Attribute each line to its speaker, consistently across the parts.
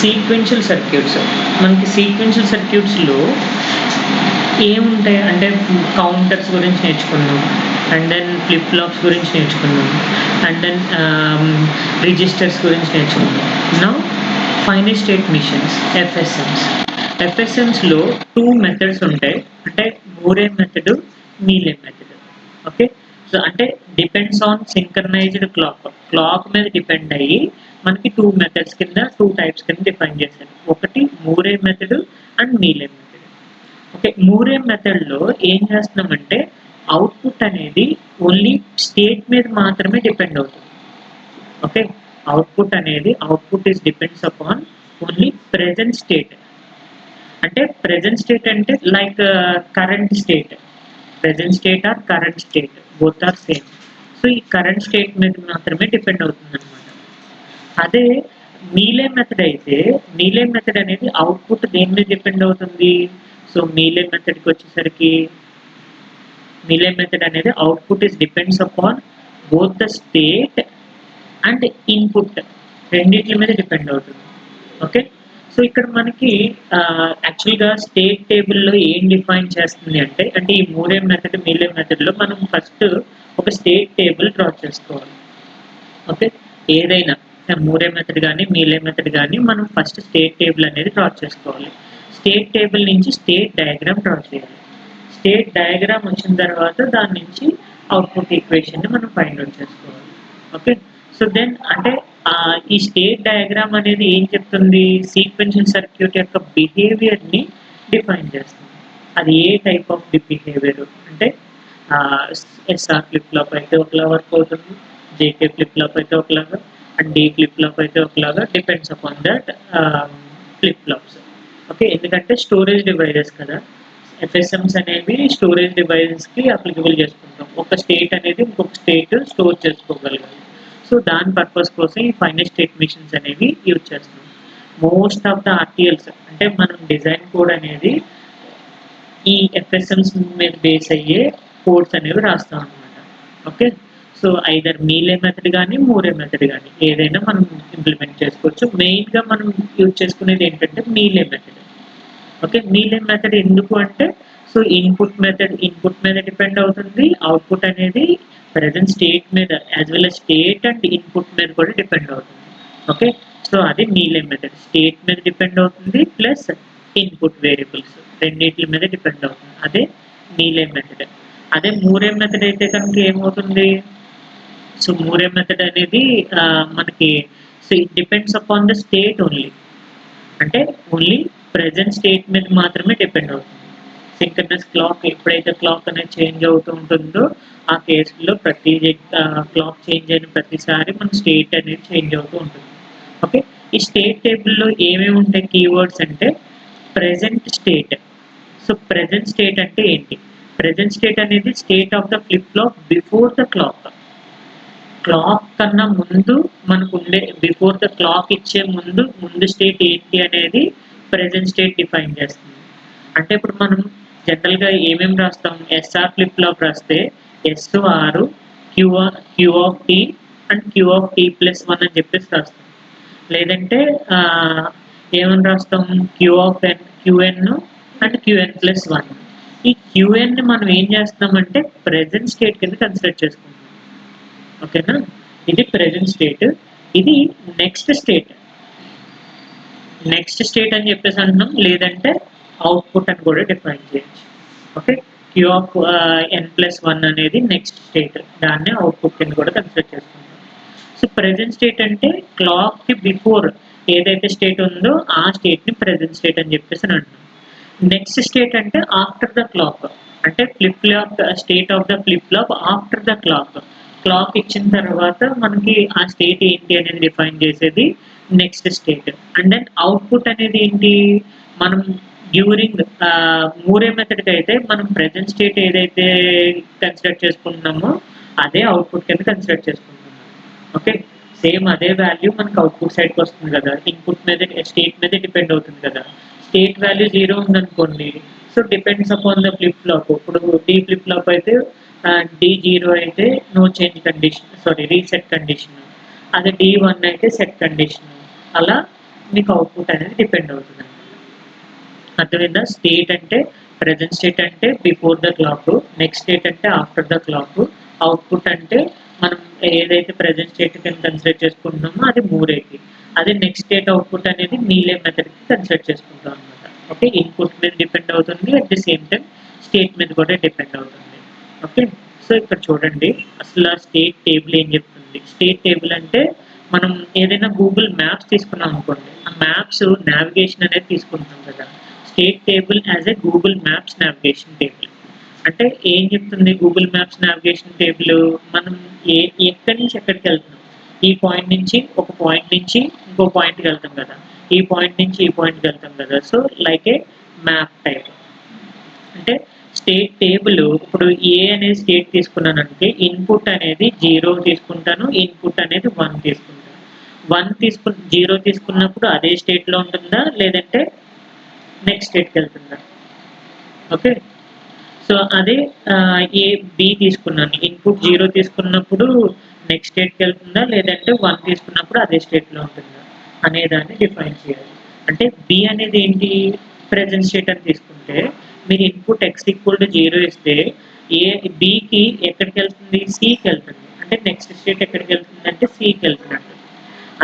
Speaker 1: Sequential circuits. మనకి sequential సర్క్యూట్స్‌లో ఏముంటాయి అంటే కౌంటర్స్ గురించి నేర్చుకున్నాం. అండ్ దెన్ ఫ్లిప్ ఫ్లాప్స్ గురించి నేర్చుకున్నాం. అండ్ దెన్ రిజిస్టర్స్ గురించి నేర్చుకున్నాం. Now finite state machines FSMs. ఎఫ్ఎస్ఎమ్స్‌లో 2 మెథడ్స్ ఉంటాయి. అంటే Moore method, Mealy method. Okay. So అంటే డిపెండ్స్ ఆన్ సింక్రనైజ్డ్ క్లాక్ మీద డిపెండ్ అయ్యి మనకి 2 మెథడ్స్ కింద 2 టైప్స్ కింద డిఫైన్ చేశారు. ఒకటి Moore method and మీలే method. Okay. Moore మెథడ్‌లో ఏం చేస్తున్నామంటే అవుట్‌పుట్ అనేది ఓన్లీ స్టేట్ మీద మాత్రమే డిపెండ్ అవుతుంది. Okay. Output is depends upon only present state. అంటే ప్రెజెంట్ స్టేట్ అంటే like current state. Present state or current state both are same. So ఈ కరెంట్ స్టేట్ మీద మాత్రమే డిపెండ్ అవుతుందన్నమాట. అదే మీలే మెథడ్ అనేది అవుట్‌పుట్ దేని మీద డిపెండ్ అవుతుంది. సో మీలే మెథడ్ అనేది output is depends upon both the state and input రెండిట్ల మీద డిపెండ్ అవుతుంది. ఓకే. సో ఇక్కడ మనకి యాక్చువల్‌గా స్టేట్ టేబుల్‌లో ఏం డిఫైన్ చేస్తుంది అంటే ఈ మూరే మెథడ్, మీలే మెథడ్‌లో మనం ఫస్ట్ ఒక స్టేట్ టేబుల్ డ్రా చేసుకోవాలి. ఓకే. ఏదైనా మూరే మెథడ్ గానీ, మీలే మెథడ్ గానీ మనం ఫస్ట్ స్టేట్ టేబుల్ అనేది డ్రా చేసుకోవాలి. స్టేట్ టేబుల్ నుంచి స్టేట్ డయాగ్రామ్ డ్రా చేయాలి. స్టేట్ డయాగ్రామ్ వచ్చిన తర్వాత దాని నుంచి అవుట్‌పుట్ ఈక్వేషన్‌ని మనం ఫైండ్ ఔట్ చేసుకోవాలి. ఓకే. సో దెన్ అంటే ఈ స్టేట్ డయాగ్రామ్ అనేది ఏం చెప్తుంది? సీక్వెన్షియల్ సర్క్యూట్ యొక్క బిహేవియర్‌ని డిఫైన్ చేస్తుంది. అది ఏ టైప్ ఆఫ్ బిహేవియర్ అంటే ఎస్ఆర్ ఫ్లిప్ ఫ్లాప్ అయితే ఒకలా వర్క్ అవుతుంది. జేకే ఫ్లిప్ ఫ్లాప్ అయితే ఒకలాగా అండ్ డీ ఫ్లిప్ ఫ్లాప్ అయితే ఒకలాగా depends upon that flip flops. Okay. ఎందుకంటే స్టోరేజ్ డివైజెస్ కదా! ఎఫ్ఎస్ఎమ్స్ అనేవి స్టోరేజ్ డివైజెస్‌కి అప్లికబుల్ చేసుకుంటాం. ఒక స్టేట్ అనేది ఇంకొక స్టేట్ స్టోర్ చేసుకోగలగాలి. సో దాని పర్పస్ కోసం ఈ ఫైనైట్ స్టేట్ మిషన్స్ అనేవి యూజ్ చేస్తాం. మోస్ట్ ఆఫ్ ద ఆర్టీఎల్స్ అంటే మనం డిజైన్ కోడ్ అనేది ఈ ఎఫ్ఎస్ఎమ్స్ మీద బేస్ అయ్యే కోడ్స్ అనేవి రాస్తాం అనమాట. ఓకే. సో ఐదర్ మీలే మెథడ్ గానీ, మూరే మెథడ్ గానీ ఏదైనా మనం ఇంప్లిమెంట్ చేసుకోవచ్చు. మెయిన్‌గా మనం యూజ్ చేసుకునేది ఏంటంటే Mealy method. Okay. Mealy method ఎందుకు అంటే సో ఇన్‌పుట్ మీద డిపెండ్ అవుతుంది. అవుట్‌పుట్ అనేది ప్రెజెంట్ స్టేట్ మీద as well as state and input మీద కూడా డిపెండ్ అవుతుంది. ఓకే. సో అది మీలే మెథడ్. స్టేట్ మీద డిపెండ్ అవుతుంది. ప్లస్ ఇన్‌పుట్ వేరియబుల్స్ రెండిట్ల మీద డిపెండ్ అవుతుంది. అదే మీలే మెథడ్. అదే మూరే మెథడ్ అయితే కనుక ఏమవుతుంది? సో మూరే మెథడ్ అనేది మనకి so it depends upon the state only. అంటే ఓన్లీ ప్రెజెంట్ స్టేట్ మీద మాత్రమే డిపెండ్ అవుతుంది. సింక్రనస్ క్లాక్ ఎప్పుడైతే క్లాక్ అనేది చేంజ్ అవుతూ ఉంటుందో ఆ కేసులో క్లాక్ చేంజ్ అయిన ప్రతిసారి మన స్టేట్ అనేది చేంజ్ అవుతూ ఉంటుంది. ఓకే. ఈ స్టేట్ టేబుల్‌లో ఏమేమి ఉంటాయి కీవర్డ్స్ అంటే present state. So present state అంటే ఏంటి? ప్రెజెంట్ స్టేట్ అనేది state of the flip flop before the clock. Clock కన్నా ముందు మనకుండే బిఫోర్ ద క్లాక్ ఇచ్చే ముందు స్టేట్ ఏంటి అనేది ప్రెజెంట్ స్టేట్ డిఫైన్ చేస్తుంది. అంటే ఇప్పుడు మనం జనరల్‌గా ఏమేమి రాస్తాం? ఎస్ఆర్ ఫ్లిప్ ఫ్లాప్ రాస్తే S R, Q of T and Q of T plus 1 అని చెప్పేసి రాస్తాం. లేదంటే ఏమని రాస్తాం? QN and QN plus 1. ఈ క్యూఎన్‌ని మనం ఏం చేస్తున్నామంటే ప్రెజెంట్ స్టేట్ కింద కన్సిడర్ చేసుకుంటున్నాం. ఓకేనా? ఇది ప్రెజెంట్ స్టేట్. ఇది నెక్స్ట్ స్టేట్. నెక్స్ట్ స్టేట్ అని చెప్పేసి అంటున్నాం. లేదంటే అవుట్‌పుట్ అని కూడా డిఫైన్ చేయొచ్చు. ఓకే. క్యూ ఆఫ్ n+1 అనేది నెక్స్ట్ స్టేట్. దాన్ని అవుట్‌పుట్ కింద కూడా కన్సిడర్ చేసుకుంటాం. సో ప్రెజెంట్ స్టేట్ అంటే క్లాక్‌కి బిఫోర్ ఏదైతే స్టేట్ ఉందో ఆ స్టేట్‌ని ప్రెజెంట్ స్టేట్ అని చెప్పేసి అంటున్నాం. నెక్స్ట్ స్టేట్ అంటే ఆఫ్టర్ ద క్లాక్. అంటే flip flop state of the flip flop after the clock. Clock ఇచ్చిన తర్వాత మనకి ఆ స్టేట్ ఏంటి అనేది డిఫైన్ చేసేది next state. And then output అనేది ఏంటి? మనం డ్యూరింగ్ మూరే మెథడ్‌కి అయితే మనం ప్రెజెంట్ స్టేట్ ఏదైతే కన్సిడర్ చేసుకుంటున్నామో అదే అవుట్‌పుట్ కింద కన్సిడర్ చేసుకుంటున్నాం. ఓకే. సేమ్ అదే వాల్యూ మనకు అవుట్‌పుట్ సైడ్‌కి వస్తుంది కదా! ఇన్‌పుట్ మీద స్టేట్ మీదే డిపెండ్ అవుతుంది కదా! స్టేట్ వాల్యూ 0 ఉందనుకోండి. So depends upon the flip flop. ఇప్పుడు డి ఫ్లిప్ ఫ్లాప్ అయితే D0 అయితే no change condition reset condition. అదే D1 అయితే సెట్ కండిషన్. అలా మీకు అవుట్పుట్ అనేది డిపెండ్ అవుతుంది అనమాట. అర్థమైందా? స్టేట్ అంటే ప్రెజెంట్ స్టేట్ అంటే before the clock, next state అంటే ఆఫ్టర్ ద క్లాక్, అవుట్పుట్ అంటే మనం ఏదైతే ప్రెజెంట్ స్టేట్ కింద కన్సిడర్ చేసుకుంటున్నామో అది మూరేకి, అదే నెక్స్ట్ స్టేట్ అవుట్పుట్ అనేది మీలే మెథడ్ కి కన్సిడర్ చేసుకుంటాం అనమాట. ఓకే, ఇన్పుట్ మీద డిపెండ్ అవుతుంది, at the same time state మీద కూడా డిపెండ్ అవుతుంది. ఓకే, సో ఇక్కడ చూడండి అసలు స్టేట్ టేబుల్ ఏం చెప్తుంది. స్టేట్ టేబుల్ అంటే మనం ఏదైనా గూగుల్ మ్యాప్స్ తీసుకున్నాం అనుకోండి, ఆ మ్యాప్స్ నావిగేషన్ అనేది తీసుకుంటాం కదా. State table as a Google maps navigation table. అంటే ఏం చెప్తుంది గూగుల్ మ్యాప్స్ నావిగేషన్ టేబుల్, మనం ఎక్కడి నుంచి ఎక్కడికి వెళ్తున్నాం, ఈ పాయింట్ నుంచి ఒక పాయింట్ నుంచి ఇంకో పాయింట్కి వెళ్తాం కదా, ఈ పాయింట్ నుంచి ఈ పాయింట్కి వెళ్తాం కదా. సో లైక్ ఏ మ్యాప్ టైప్. అంటే స్టేట్ టేబుల్ ఇప్పుడు ఏ అనేది స్టేట్ తీసుకున్నానంటే ఇన్పుట్ అనేది 0 తీసుకుంటాను, ఇన్పుట్ అనేది 1 తీసుకుంటాను. 0 తీసుకున్నప్పుడు అదే స్టేట్లో ఉంటుందా లేదంటే నెక్స్ట్ స్టేట్కి వెళ్తుందా? ఓకే, సో అదే ఏ బి తీసుకున్నాను, ఇన్పుట్ 0 తీసుకున్నప్పుడు నెక్స్ట్ స్టేట్కి వెళ్తుందా లేదంటే 1 తీసుకున్నప్పుడు అదే స్టేట్లో ఉంటుందా అనే దాన్ని డిఫైన్ చేయాలి. అంటే బి అనేది ఏంటి, ప్రెజెంట్ స్టేట్ అని తీసుకుంటే మీరు ఇన్పుట్ x ఈక్వల్ టు 0 ఇస్తే ఏ బికి ఎక్కడికి వెళ్తుంది, సికి వెళ్తుంది. అంటే నెక్స్ట్ స్టేట్ ఎక్కడికి వెళ్తుంది అంటే సికి వెళ్తున్నట్టు.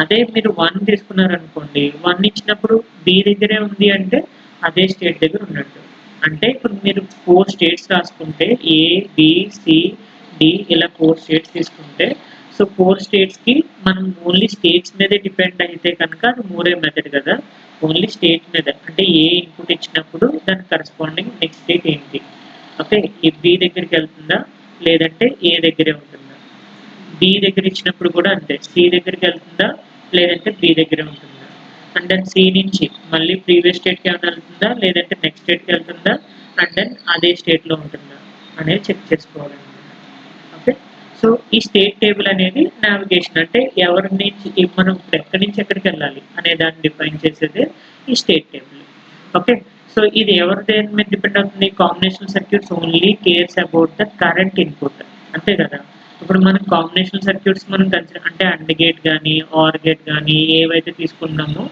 Speaker 1: అదే మీరు 1 తీసుకున్నారనుకోండి, 1 ఇచ్చినప్పుడు బి దగ్గరే ఉంది అంటే అదే స్టేట్ దగ్గర ఉన్నట్టు. అంటే ఇప్పుడు మీరు 4 స్టేట్స్ రాసుకుంటే ఏ, బి, సి, డి ఇలా 4 స్టేట్స్ తీసుకుంటే, సో 4 స్టేట్స్‌కి మనం ఓన్లీ స్టేట్స్ మీదే డిపెండ్ అయితే కనుక అది మూరే మెథడ్ కదా. ఓన్లీ స్టేట్ మీద అంటే ఏ ఇన్పుట్ ఇచ్చినప్పుడు దానికి కరెస్పాండింగ్ నెక్స్ట్ స్టేట్ ఏంటి. ఓకే, ఈ బి దగ్గరికి వెళ్తుందా లేదంటే ఏ దగ్గరే ఉంటుందా. బి దగ్గర ఇచ్చినప్పుడు కూడా అంతే, సి దగ్గరికి వెళ్తుందా లేదంటే బి దగ్గరే ఉంటుందా. అండ్ దెన్ సి నుంచి మళ్ళీ ప్రీవియస్ స్టేట్కి ఏమైనా వెళ్తుందా లేదంటే నెక్స్ట్ స్టేట్కి వెళ్తుందా, అండ్ దెన్ అదే స్టేట్లో ఉంటుందా అనేది చెక్ చేసుకోవాలన్నమాట. ఓకే, సో ఈ స్టేట్ టేబుల్ అనేది నావిగేషన్ అంటే ఎవరి నుంచి మనం ఎక్కడి నుంచి ఎక్కడికి వెళ్ళాలి అనే దాన్ని డిఫైన్ చేసేది ఈ స్టేట్ టేబుల్. ఓకే, సో ఇది ఎవరి దేని మీద డిపెండ్ అవుతుంది, combinational circuits only cares about the current input. అంతే కదా. ఇప్పుడు మనం కాంబినేషనల్ సర్క్యూట్స్ మనం కన్సిడర్ అంటే అండ్ గేట్ కానీ ఆర్ గేట్ కానీ ఏవైతే తీసుకున్నామో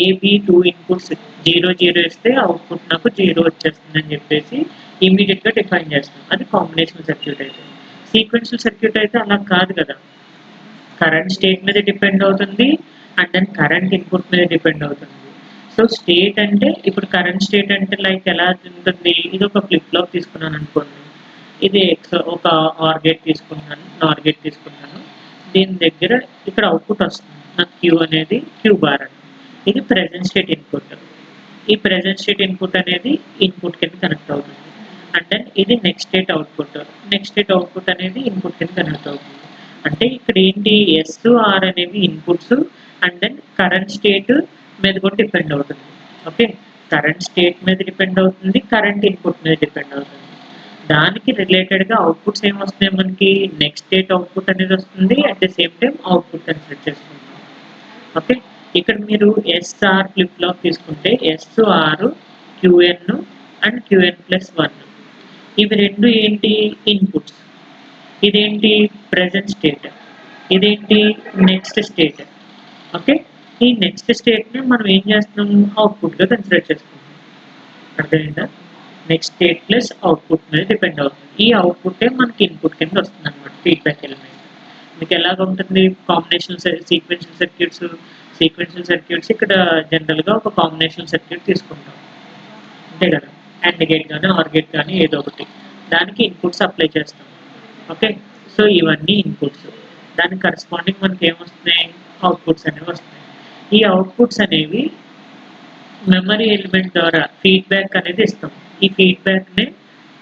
Speaker 1: ఏబి 2 ఇన్పుట్స్ 0 ఇస్తే అవుట్పుట్ నాకు 0 వచ్చేస్తుంది అని చెప్పేసి ఇమీడియట్ గా డిఫైన్ చేస్తాం. అది కాంబినేషనల్ సర్క్యూట్ అయితే. సీక్వెన్షియల్ సర్క్యూట్ అయితే అలా కాదు కదా. కరెంట్ స్టేట్ మీద డిపెండ్ అవుతుంది అండ్ దెన్ కరెంట్ ఇన్పుట్ మీద డిపెండ్ అవుతుంది. సో స్టేట్ అంటే ఇప్పుడు కరెంట్ స్టేట్ అంటే లైక్ ఎలా ఉంటుంది, ఇది ఒక ఫ్లిప్ ఫ్లాప్ తీసుకున్నాను అనుకోండి, ఇది ఒక ఆర్ గేట్ తీసుకున్నాను, నార్ గేట్ తీసుకున్నాను, దీని దగ్గర ఇక్కడ అవుట్పుట్ వస్తుంది నాకు క్యూ అనేది క్యూ బార్ అని. ఇది ప్రెజెంట్ స్టేట్ ఇన్పుట్. ఈ ప్రెజెంట్ స్టేట్ ఇన్పుట్ అనేది ఇన్పుట్ కింద కనెక్ట్ అవుతుంది. అండ్ దెన్ ఇది next state output, next state output అనేది ఇన్పుట్ కింద కనెక్ట్ అవుతుంది. అంటే ఇక్కడ ఏంటి ఎస్ ఆర్ అనేవి inputs and then current state మీద కూడా డిపెండ్ అవుతుంది. ఓకే, కరెంట్ స్టేట్ మీద డిపెండ్ అవుతుంది, కరెంట్ ఇన్పుట్ మీద డిపెండ్ అవుతుంది. దానికి రిలేటెడ్గా అవుట్పుట్స్ ఏమొస్తున్నాయి మనకి, నెక్స్ట్ స్టేట్ అవుట్పుట్ అనేది వస్తుంది, at the same time output అని సెట్ చేసుకుంటాం. ఓకే, ఇక్కడ మీరు ఎస్ఆర్ ఫ్లిప్ ఫ్లాప్ తీసుకుంటే ఎస్ఆర్ క్యూఎన్ అండ్ క్యూఎన్+1 ఇవి రెండు ఏంటి ఇన్పుట్స్. ఇదేంటి ప్రెజెంట్ స్టేట్, ఇదేంటి నెక్స్ట్ స్టేట్. ఓకే, ఈ నెక్స్ట్ స్టేట్ని మనం ఏం చేస్తున్నాం అవుట్పుట్గా కన్సిడర్ చేసుకుంటాం. అర్థమైందా, నెక్స్ట్ స్టేట్ ప్లస్ అవుట్పుట్ మీద డిపెండ్ అవుతుంది. ఈ అవుట్పుట్టే మనకి ఇన్పుట్ కింద వస్తుంది అనమాట, ఫీడ్బ్యాక్ ఎలిమెంట్. మీకు ఎలాగ ఉంటుంది combination sequential circuits, sequential circuits ఇక్కడ జనరల్గా ఒక కాంబినేషన్ సర్క్యూట్ తీసుకుంటాం అంతే కదా. అండ్ గేట్ కానీ ఆర్ గేట్ కానీ ఏదో ఒకటి దానికి ఇన్పుట్స్ అప్లై చేస్తాం. ఓకే, సో ఇవన్నీ ఇన్పుట్స్, దానికి కరెస్పాండింగ్ మనకి ఏమొస్తున్నాయి అవుట్పుట్స్ అనేవి వస్తున్నాయి. ఈ అవుట్పుట్స్ అనేవి మెమరీ ఎలిమెంట్ ద్వారా ఫీడ్బ్యాక్ అనేది ఇస్తాం. ఈ ఫీడ్బ్యాక్ని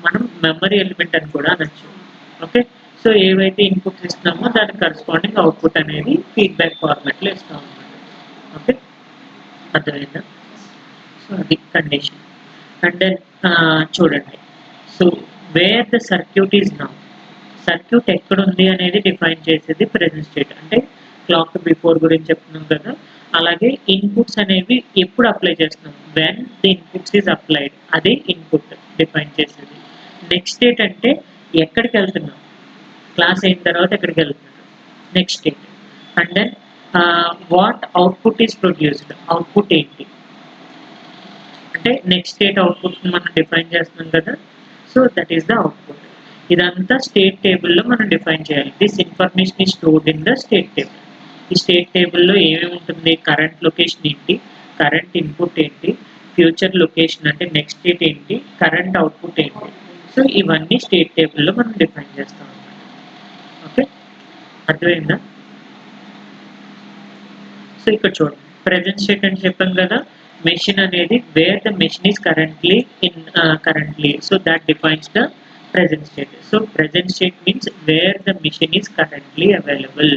Speaker 1: మనం మెమరీ ఎలిమెంట్ అని కూడా అనొచ్చు. ఓకే, సో ఏవైతే ఇన్పుట్స్ ఇస్తున్నామో దానికి కరెస్పాండింగ్ అవుట్పుట్ అనేది ఫీడ్బ్యాక్ ఫార్మాట్లో ఇస్తాం అన్నమాట. ఓకే, అర్థమైందా. సో అది కండిషన్. అండ్ దెన్ చూడండి, so where the circuit is now, circuit ఎక్కడ ఉంది అనేది డిఫైన్ చేసేది ప్రెజెంట్ స్టేట్. అంటే క్లాక్ బిఫోర్ గురించి చెప్తున్నాం కదా, అలాగే ఇన్పుట్స్ అనేవి ఎప్పుడు అప్లై చేస్తున్నాం, when the inputs is applied, అది ఇన్పుట్ డిఫైన్ చేసేది. నెక్స్ట్ స్టేట్ అంటే ఎక్కడికి వెళ్తున్నాం, క్లాస్ అయిన తర్వాత ఎక్కడికి వెళ్తున్నాం next state. And then what output is produced, output ఏంటి అంటే నెక్స్ట్ స్టేట్ అవుట్పుట్ మనం డిఫైన్ చేస్తున్నాం కదా, so that is the output. ఇదంతా స్టేట్ టేబుల్లో మనం డిఫైన్ చేయాలి. This information is stored in the state table. ఈ స్టేట్ టేబుల్లో ఏమేమి ఉంటుంది, కరెంట్ లొకేషన్ ఏంటి, కరెంట్ ఇన్పుట్ ఏంటి, ఫ్యూచర్ లొకేషన్ అంటే నెక్స్ట్ స్టేట్ ఏంటి, కరెంట్ అవుట్పుట్ ఏంటి, సో ఇవన్నీ స్టేట్ టేబుల్లో మనం డిఫైన్ చేస్తాం అన్నమాట. ఓకే, అర్థమైందా? సో ఇక్కడ చూడండి, ప్రెజెంట్ స్టేట్ అని చెప్పాం కదా, మెషిన్ అనేది wear the machine is currently, so that defines the present state. So present state means where the machine is currently available.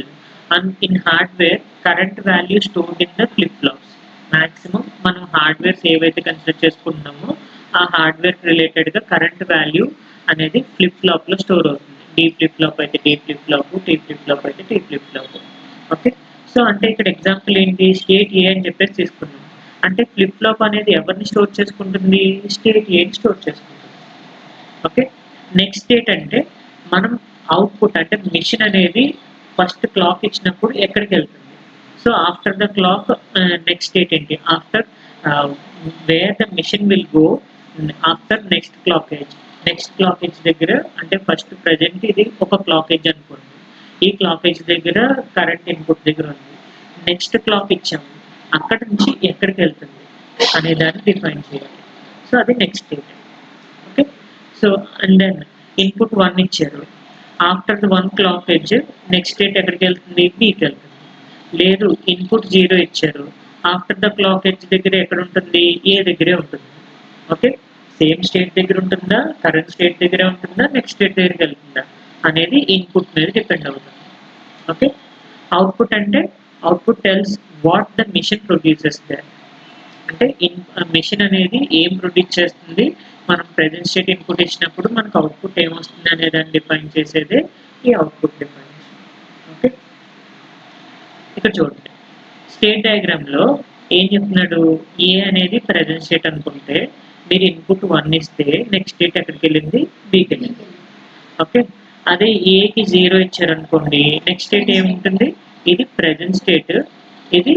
Speaker 1: And in hardware, current value stored in the flip flops. Maximum మనం hardwares ఏవైతే consider చేసుకుంటున్నామో ఆ hardware related గా current value అనేది flip flop లో store అవుతుంది. D flip flop అయితే D flip flop, T flip flop అయితే T flip flop. Okay, so అంటే ఇక్కడ ఎగ్జాంపుల్ ఏంటి, స్టేట్ ఏ అని చెప్పేసి తీసుకున్నాం. అంటే ఫ్లిప్ ఫ్లాప్ అనేది ఎవరిని స్టోర్ చేసుకుంటుంది, స్టేట్ ఏని స్టోర్ చేసుకుంటుంది. ఓకే, నెక్స్ట్ స్టేట్ అంటే మనం అవుట్పుట్ అంటే మిషన్ అనేది ఫస్ట్ క్లాక్ ఇచ్చినప్పుడు ఎక్కడికి వెళ్తుంది. So after the clock next state ఏంటి, after where the machine will go after next clock edge. Next clock edge దగ్గర అంటే ఫస్ట్ ప్రజెంట్ ఇది ఒక క్లాక్ ఏజ్ అనుకోండి, ఈ క్లాక్ ఏజ్ దగ్గర కరెంట్ ఇన్పుట్ దగ్గర ఉంది, నెక్స్ట్ క్లాక్ ఇచ్చాము, అక్కడ నుంచి ఎక్కడికి వెళ్తుంది అనే దాన్ని డిఫైన్ చేయాలి. సో అది next state. Okay, so and then input 1 ఇచ్చారు, after the 1 clock edge next state ఎక్కడికి వెళ్తుంది, బీకి వెళ్తుంది. లేదు ఇన్పుట్ 0 ఇచ్చారు, ఆఫ్టర్ ద క్లాక్ ఎడ్జ్ దగ్గర ఎక్కడ ఉంటుంది, ఏ దగ్గరే ఉంటుంది. ఓకే, సేమ్ స్టేట్ దగ్గర ఉంటుందా, కరెంట్ స్టేట్ దగ్గరే ఉంటుందా, నెక్స్ట్ స్టేట్ దగ్గరికి వెళ్తుందా అనేది ఇన్పుట్ మీద డిపెండ్ అవుతుంది. ఓకే, అవుట్పుట్ అంటే output tells what the machine produces there. అంటే మిషన్ అనేది ఏం ప్రొడ్యూస్ చేస్తుంది, మనం ప్రెజెంట్ స్టేట్ ఇన్పుట్ ఇచ్చినప్పుడు మనకు అవుట్పుట్ ఏమొస్తుంది అనే దాన్ని డిఫైన్ చేసేదే ఈ అవుట్పుట్ డిఫైనేషన్. ఓకే, ఇక్కడ చూడండి, స్టేట్ డయాగ్రామ్ లో ఏం చెప్తున్నాడు, ఏ అనేది ప్రెజెంట్ స్టేట్ అనుకుంటే మీరు ఇన్పుట్ 1 ఇస్తే నెక్స్ట్ స్టేట్ ఎక్కడికి వెళ్ళింది, బీకి వెళ్ళింది. ఓకే, అదే ఏకి 0 ఇచ్చారనుకోండి, నెక్స్ట్ స్టేట్ ఏముంటుంది, ఇది ప్రెజెంట్ స్టేట్, ఇది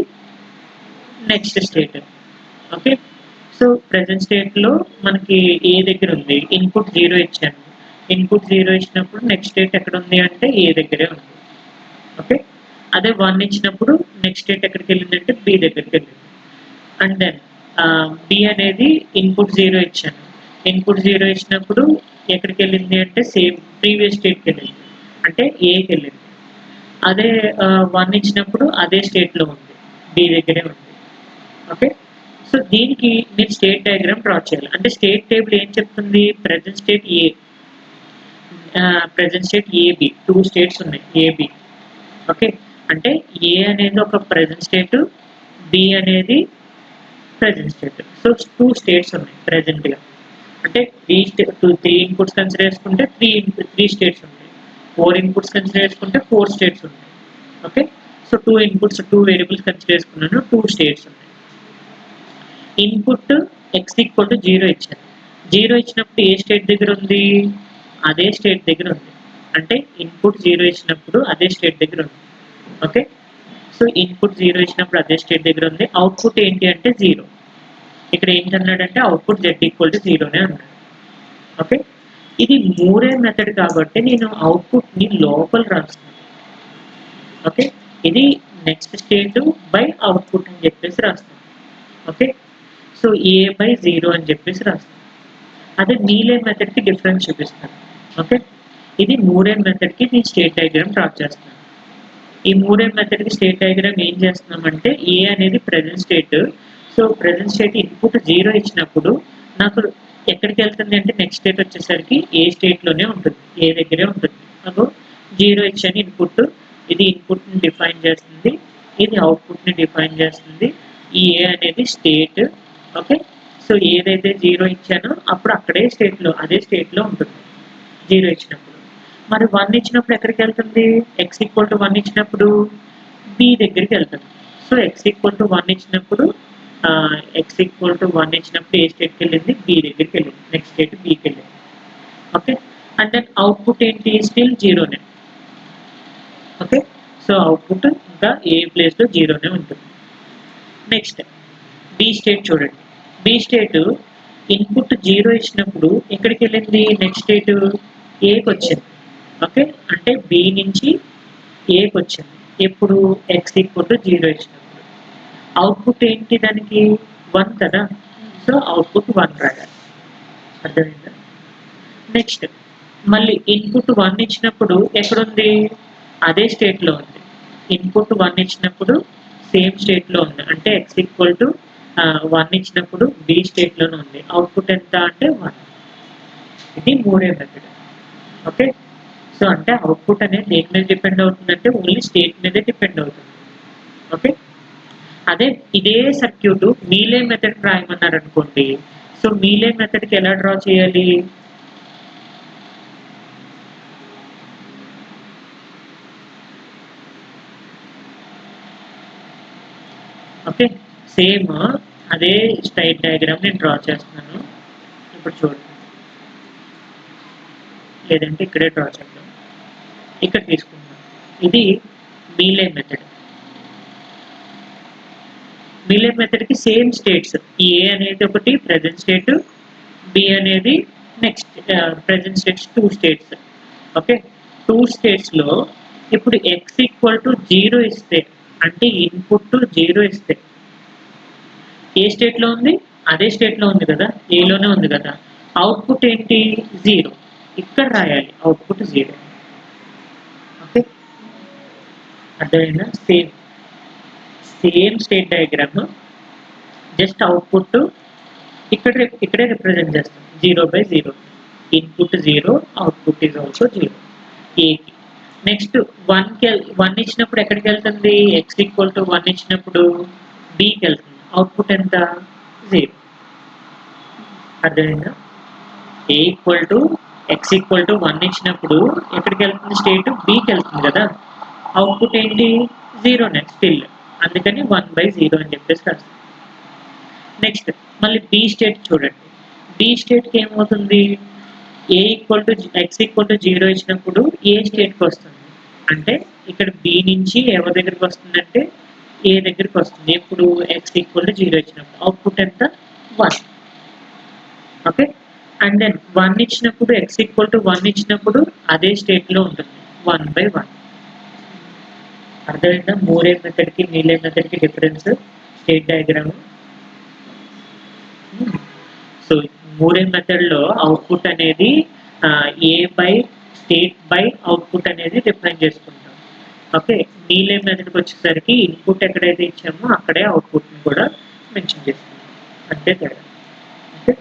Speaker 1: next state. Okay, so present state లో మనకి ఏ దగ్గర ఉంది, ఇన్పుట్ 0 ఇచ్చాను, ఇన్పుట్ 0 ఇచ్చినప్పుడు నెక్స్ట్ స్టేట్ ఎక్కడ ఉంది అంటే ఏ దగ్గరే ఉంది. ఓకే, అదే 1 ఇచ్చినప్పుడు నెక్స్ట్ స్టేట్ ఎక్కడికి వెళ్ళిందంటే బి దగ్గరికి వెళ్ళింది. అండ్ దెన్ బి అనేది ఇన్పుట్ 0 ఇచ్చాను, ఇన్పుట్ 0 ఇచ్చినప్పుడు ఎక్కడికి వెళ్ళింది అంటే సేమ్ ప్రీవియస్ స్టేట్కి వెళ్ళింది, అంటే ఏకి వెళ్ళింది. అదే 1 ఇచ్చినప్పుడు అదే స్టేట్ లో ఉంది, బి దగ్గరే ఉంది. ఓకే, సో దీనికి మీరు స్టేట్ డయాగ్రామ్ డ్రా చేయాలి. అంటే స్టేట్ టేబుల్ ఏం చెప్తుంది, ప్రెజెంట్ స్టేట్ ఏ, ప్రెజెంట్ స్టేట్ ఏబి, 2 స్టేట్స్ ఉన్నాయి ఏబి. ఓకే, అంటే ఏ అనేది ఒక ప్రెజెంట్ స్టేట్, బి అనేది ప్రెజెంట్ స్టేట్. సో 2 స్టేట్స్ ఉన్నాయి ప్రెజెంట్ గా. అంటే 3 ఇన్పుట్స్ కన్సిడర్ చేసుకుంటే 3 స్టేట్స్ ఉంటాయి, 4 ఇన్పుట్స్ కన్సిడర్ చేసుకుంటే 4 స్టేట్స్ ఉంటాయి. Okay, so 2 inputs 2 variables consider చేసుకున్నాను, 2 స్టేట్స్ ఉన్నాయి. ఇన్పుట్ ఎక్స్ ఈక్వల్ టు 0 ఇచ్చాను, 0 ఇచ్చినప్పుడు ఏ స్టేట్ దగ్గర ఉంది, అదే స్టేట్ దగ్గర ఉంది. అంటే ఇన్పుట్ 0 ఇచ్చినప్పుడు అదే స్టేట్ దగ్గర ఉంది. ఓకే, సో ఇన్పుట్ 0 ఇచ్చినప్పుడు అదే స్టేట్ దగ్గర ఉంది. అవుట్పుట్ ఏంటి అంటే 0. ఇక్కడ ఏంటన్నాడంటే అవుట్పుట్ z ఈక్వల్ టు 0నే అన్నాడు. ఓకే, ఇది మూరే మెథడ్ కాబట్టి నేను అవుట్పుట్ ని లోపల రాస్తాను. ఓకే, ఇది నెక్స్ట్ స్టేట్ బై అవుట్పుట్ అని చెప్పేసి రాస్తాను. ఓకే, సో ఏ బై 0 అని చెప్పేసి రాస్తాను. అదే నీలే మెథడ్ కి డిఫరెన్స్ చూపిస్తాను. ఓకే, ఇది మూరే మెథడ్ కి నేను స్టేట్ డయాగ్రామ్ డ్రా చేస్తాను. ఈ మూరే మెథడ్ కి స్టేట్ డయాగ్రామ్ ఏం చేస్తున్నామంటే ఏ అనేది present state, so present state input 0 ఇచ్చినప్పుడు నాకు ఎక్కడికి వెళ్తుంది అంటే నెక్స్ట్ స్టేట్ వచ్చేసరికి ఏ స్టేట్ లోనే ఉంటుంది, ఏ దగ్గరే ఉంటుంది. నాకు 0 ఇచ్చాను ఇన్పుట్, ఇది ఇన్పుట్ ని డిఫైన్ చేస్తుంది, ఇది అవుట్పుట్ ని డిఫైన్ చేస్తుంది. ఈ ఏ అనేది స్టేట్. ఓకే, సో ఏదైతే 0 ఇచ్చానో అప్పుడు అక్కడే స్టేట్ లో అదే స్టేట్ లో ఉంటుంది 0 ఇచ్చినప్పుడు. మరి 1 ఇచ్చినప్పుడు ఎక్కడికి వెళ్తుంది, ఎక్స్ ఈక్వల్ టు 1 ఇచ్చినప్పుడు బి దగ్గరికి వెళ్తుంది. సో ఎక్స్ ఈక్వల్ టు 1 ఇచ్చినప్పుడు ఎక్స్ ఈక్వల్ టు 1 ఇచ్చినప్పుడు ఏ స్టేట్కి వెళ్ళింది, బి దగ్గరికి వెళ్ళింది, నెక్స్ట్ స్టేట్ బికి వెళ్ళింది. ఓకే, అండ్ దెన్ అవుట్పుట్ ఏంటి, స్టిల్ 0నే. ఓకే, సో అవుట్పుట్ ఇంకా ఏ ప్లేస్లో జీరోనే ఉంటుంది. నెక్స్ట్ బి స్టేట్ చూడండి. బి స్టేట్ ఇన్పుట్ జీరో ఇచ్చినప్పుడు ఎక్కడికి వెళ్ళింది? నెక్స్ట్ స్టేట్ ఏకి వచ్చింది. ఓకే, అంటే బి నుంచి ఏకి వచ్చింది. ఎప్పుడు ఎక్స్ ఈక్వల్ టు జీరో ఇచ్చినప్పుడు. అవుట్పుట్ ఏంటి దానికి? 1 కదా. సో అవుట్పుట్ 1 రాయాలి. అర్థమైందా? నెక్స్ట్ మళ్ళీ ఇన్పుట్ 1 ఇచ్చినప్పుడు ఎక్కడుంది? అదే స్టేట్లో ఉంది. ఇన్పుట్ 1 ఇచ్చినప్పుడు సేమ్ స్టేట్లో ఉంది. అంటే ఎక్స్ ఈక్వల్ టు 1 ఇచ్చినప్పుడు బి స్టేట్లోనే ఉంది. అవుట్పుట్ ఎంత అంటే 1. ఇది మూడే మెథడ్. ఓకే, సో అంటే అవుట్పుట్ అనేది దేని మీద డిపెండ్ అవుతుందంటే ఓన్లీ స్టేట్ మీదే డిపెండ్ అవుతుంది. ఓకే, అదే ఇదే సర్క్యూట్ మీలే మెథడ్ రాయమన్నారు అనుకోండి. సో మీలే మెథడ్కి ఎలా డ్రా చేయాలి? ఓకే, సేమ్ అదే స్ట్రైట్ డయాగ్రామ్ నేను డ్రా చేస్తున్నాను. ఇప్పుడు చూడండి, లేదంటే ఇక్కడే డ్రా చేద్దాం. ఇక్కడ తీసుకుందాం. ఇది మీలే మెథడ్. మీలే మెథడ్కి సేమ్ స్టేట్స్. ఏ అనేది ఒకటి ప్రెజెంట్ స్టేట్, బి అనేది next present states, 2 states. Okay, 2 స్టేట్స్లో ఇప్పుడు ఎక్స్ ఈక్వల్ టు 0 ఇస్తే, అంటే ఇన్పుట్ 0 ఇస్తే ఏ స్టేట్లో ఉంది? అదే స్టేట్లో ఉంది కదా, ఏలోనే ఉంది కదా. అవుట్పుట్ ఏంటి? 0. ఇక్కడ రాయాలి అవుట్పుట్ 0. ఓకే, అర్థమైందా? Same state diagram, just output ఇక్కడే రిప్రజెంట్ చేస్తాం 0/0. ఇన్పుట్ 0, అవుట్పుట్ ఈజ్ ఆల్సో 0 ఏకి. నెక్స్ట్ 1 ఇచ్చినప్పుడు ఎక్కడికి వెళ్తుంది? ఎక్స్ ఈక్వల్ టు 1 ఇచ్చినప్పుడు బికి వెళ్తుంది. అవుట్పుట్ ఎంత? 0. అర్థమైందా? A equal to X equal to 1 ఇచ్చినప్పుడు ఎక్కడికి వెళ్తుంది? స్టేట్ బికి వెళ్తుంది కదా. అవుట్పుట్ ఏంటి? 0నే స్టిల్. అందుకని 1/0 అని చెప్పేసి రాస్తాం. నెక్స్ట్ మళ్ళీ బి స్టేట్ చూడండి. బి స్టేట్కి ఏమవుతుంది? A equal to X equal to 0 ఇచ్చినప్పుడు ఏ స్టేట్కి వస్తుంది? అంటే ఇక్కడ బి నుంచి ఎవరి దగ్గరికి వస్తుందంటే ఏ దగ్గరికి వస్తుంది. ఎప్పుడు ఎక్స్ ఈక్వల్ టు 0 ఇచ్చినప్పుడు. అవుట్పుట్ ఎంత? 1. ఓకే, అండ్ దెన్ 1 ఇచ్చినప్పుడు ఎక్స్ ఈక్వల్ టు 1 ఇచ్చినప్పుడు అదే స్టేట్లో ఉంటుంది 1/1. అర్థమైందా? మూరే మెథడ్కి మీలే మెథడ్కి difference state diagram. So Moore మెథడ్లో అవుట్పుట్ అనేది ఏ బై స్టేట్ బై అవుట్పుట్ అనేది డిఫైన్ చేసుకుంటాం. ఓకే, మీలే మెథడ్కి వచ్చేసరికి ఇన్పుట్ ఎక్కడైతే ఇచ్చామో అక్కడే అవుట్పుట్ని కూడా మెన్షన్ చేసుకుంటాం. అంతే తేడా. ఓకే,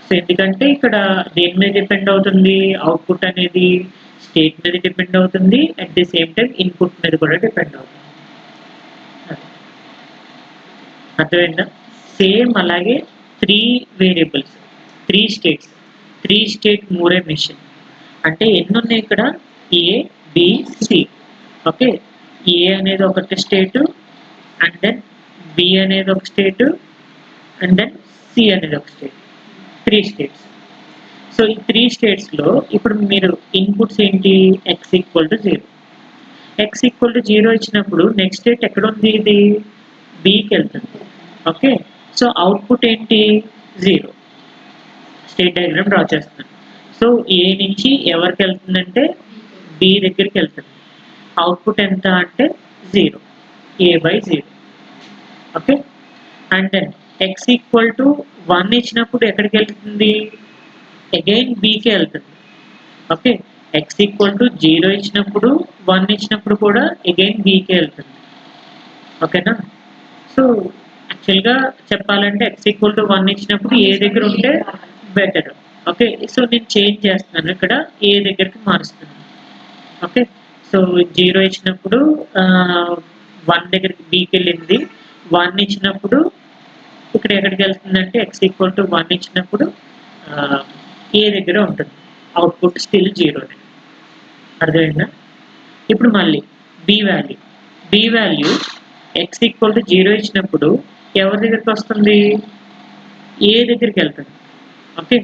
Speaker 1: సో ఎందుకంటే ఇక్కడ దేని మీద డిపెండ్ అవుతుంది? అవుట్పుట్ అనేది స్టేట్ మీద డిపెండ్ అవుతుంది. At the same time input మీద కూడా డిపెండ్ అవుతుంది. అర్థమైందా? సేమ్ అలాగే 3 variables, 3 states, 3 state Moore machine. అంటే ఎన్ని ఉన్నాయి ఇక్కడ? ఏ, బి, సి. ఓకే, ఏ అనేది ఒకటి స్టేట్, అండ్ దెన్ బి అనేది ఒక స్టేట్, అండ్ దెన్ సి అనేది ఒక స్టేట్. 3 స్టేట్స్. సో ఈ 3 స్టేట్స్లో ఇప్పుడు మీరు ఇన్పుట్స్ ఏంటి? X equal to 0. X equal to 0 ఇచ్చినప్పుడు నెక్స్ట్ స్టేట్ ఎక్కడ ఉంది? ఇది బికి వెళ్తుంది. ఓకే, సో అవుట్పుట్ ఏంటి? 0. స్టేట్ డయాగ్రామ్ డ్రా చేస్తున్నాను. సో ఏ నుంచి ఎవరికి వెళ్తుందంటే బి దగ్గరికి వెళ్తుంది. అవుట్పుట్ ఎంత అంటే 0, a/0. Okay, and then x equal to 1 ఇచ్చినప్పుడు ఎక్కడికి వెళ్తుంది? అగైన్ బికే వెళ్తుంది. ఓకే, ఎక్స్ ఈక్వల్ టు 0 ఇచ్చినప్పుడు 1 ఇచ్చినప్పుడు కూడా అగైన్ బికే వెళ్తుంది. ఓకేనా? సో యాక్చువల్గా చెప్పాలంటే ఎక్స్ ఈక్వల్ టు 1 ఇచ్చినప్పుడు ఏ దగ్గర ఉంటే బెటర్. ఓకే, సో నేను చేంజ్ చేస్తున్నాను, ఇక్కడ ఏ దగ్గరికి మారుస్తున్నాను. ఓకే, సో 0 ఇచ్చినప్పుడు 1 దగ్గరికి బికి వెళ్ళింది. 1 ఇచ్చినప్పుడు ఇక్కడ ఎక్కడికి వెళ్తుందంటే ఎక్స్ ఈక్వల్ టు 1 ఇచ్చినప్పుడు ఏ దగ్గర ఉంటుంది. అవుట్పుట్ స్టిల్ 0నే. అర్థమైందా? ఇప్పుడు మళ్ళీ B value X equal to 0 ఇచ్చినప్పుడు ఎవరి దగ్గరికి వస్తుంది? ఏ దగ్గరికి వెళ్తుంది. ఓకే,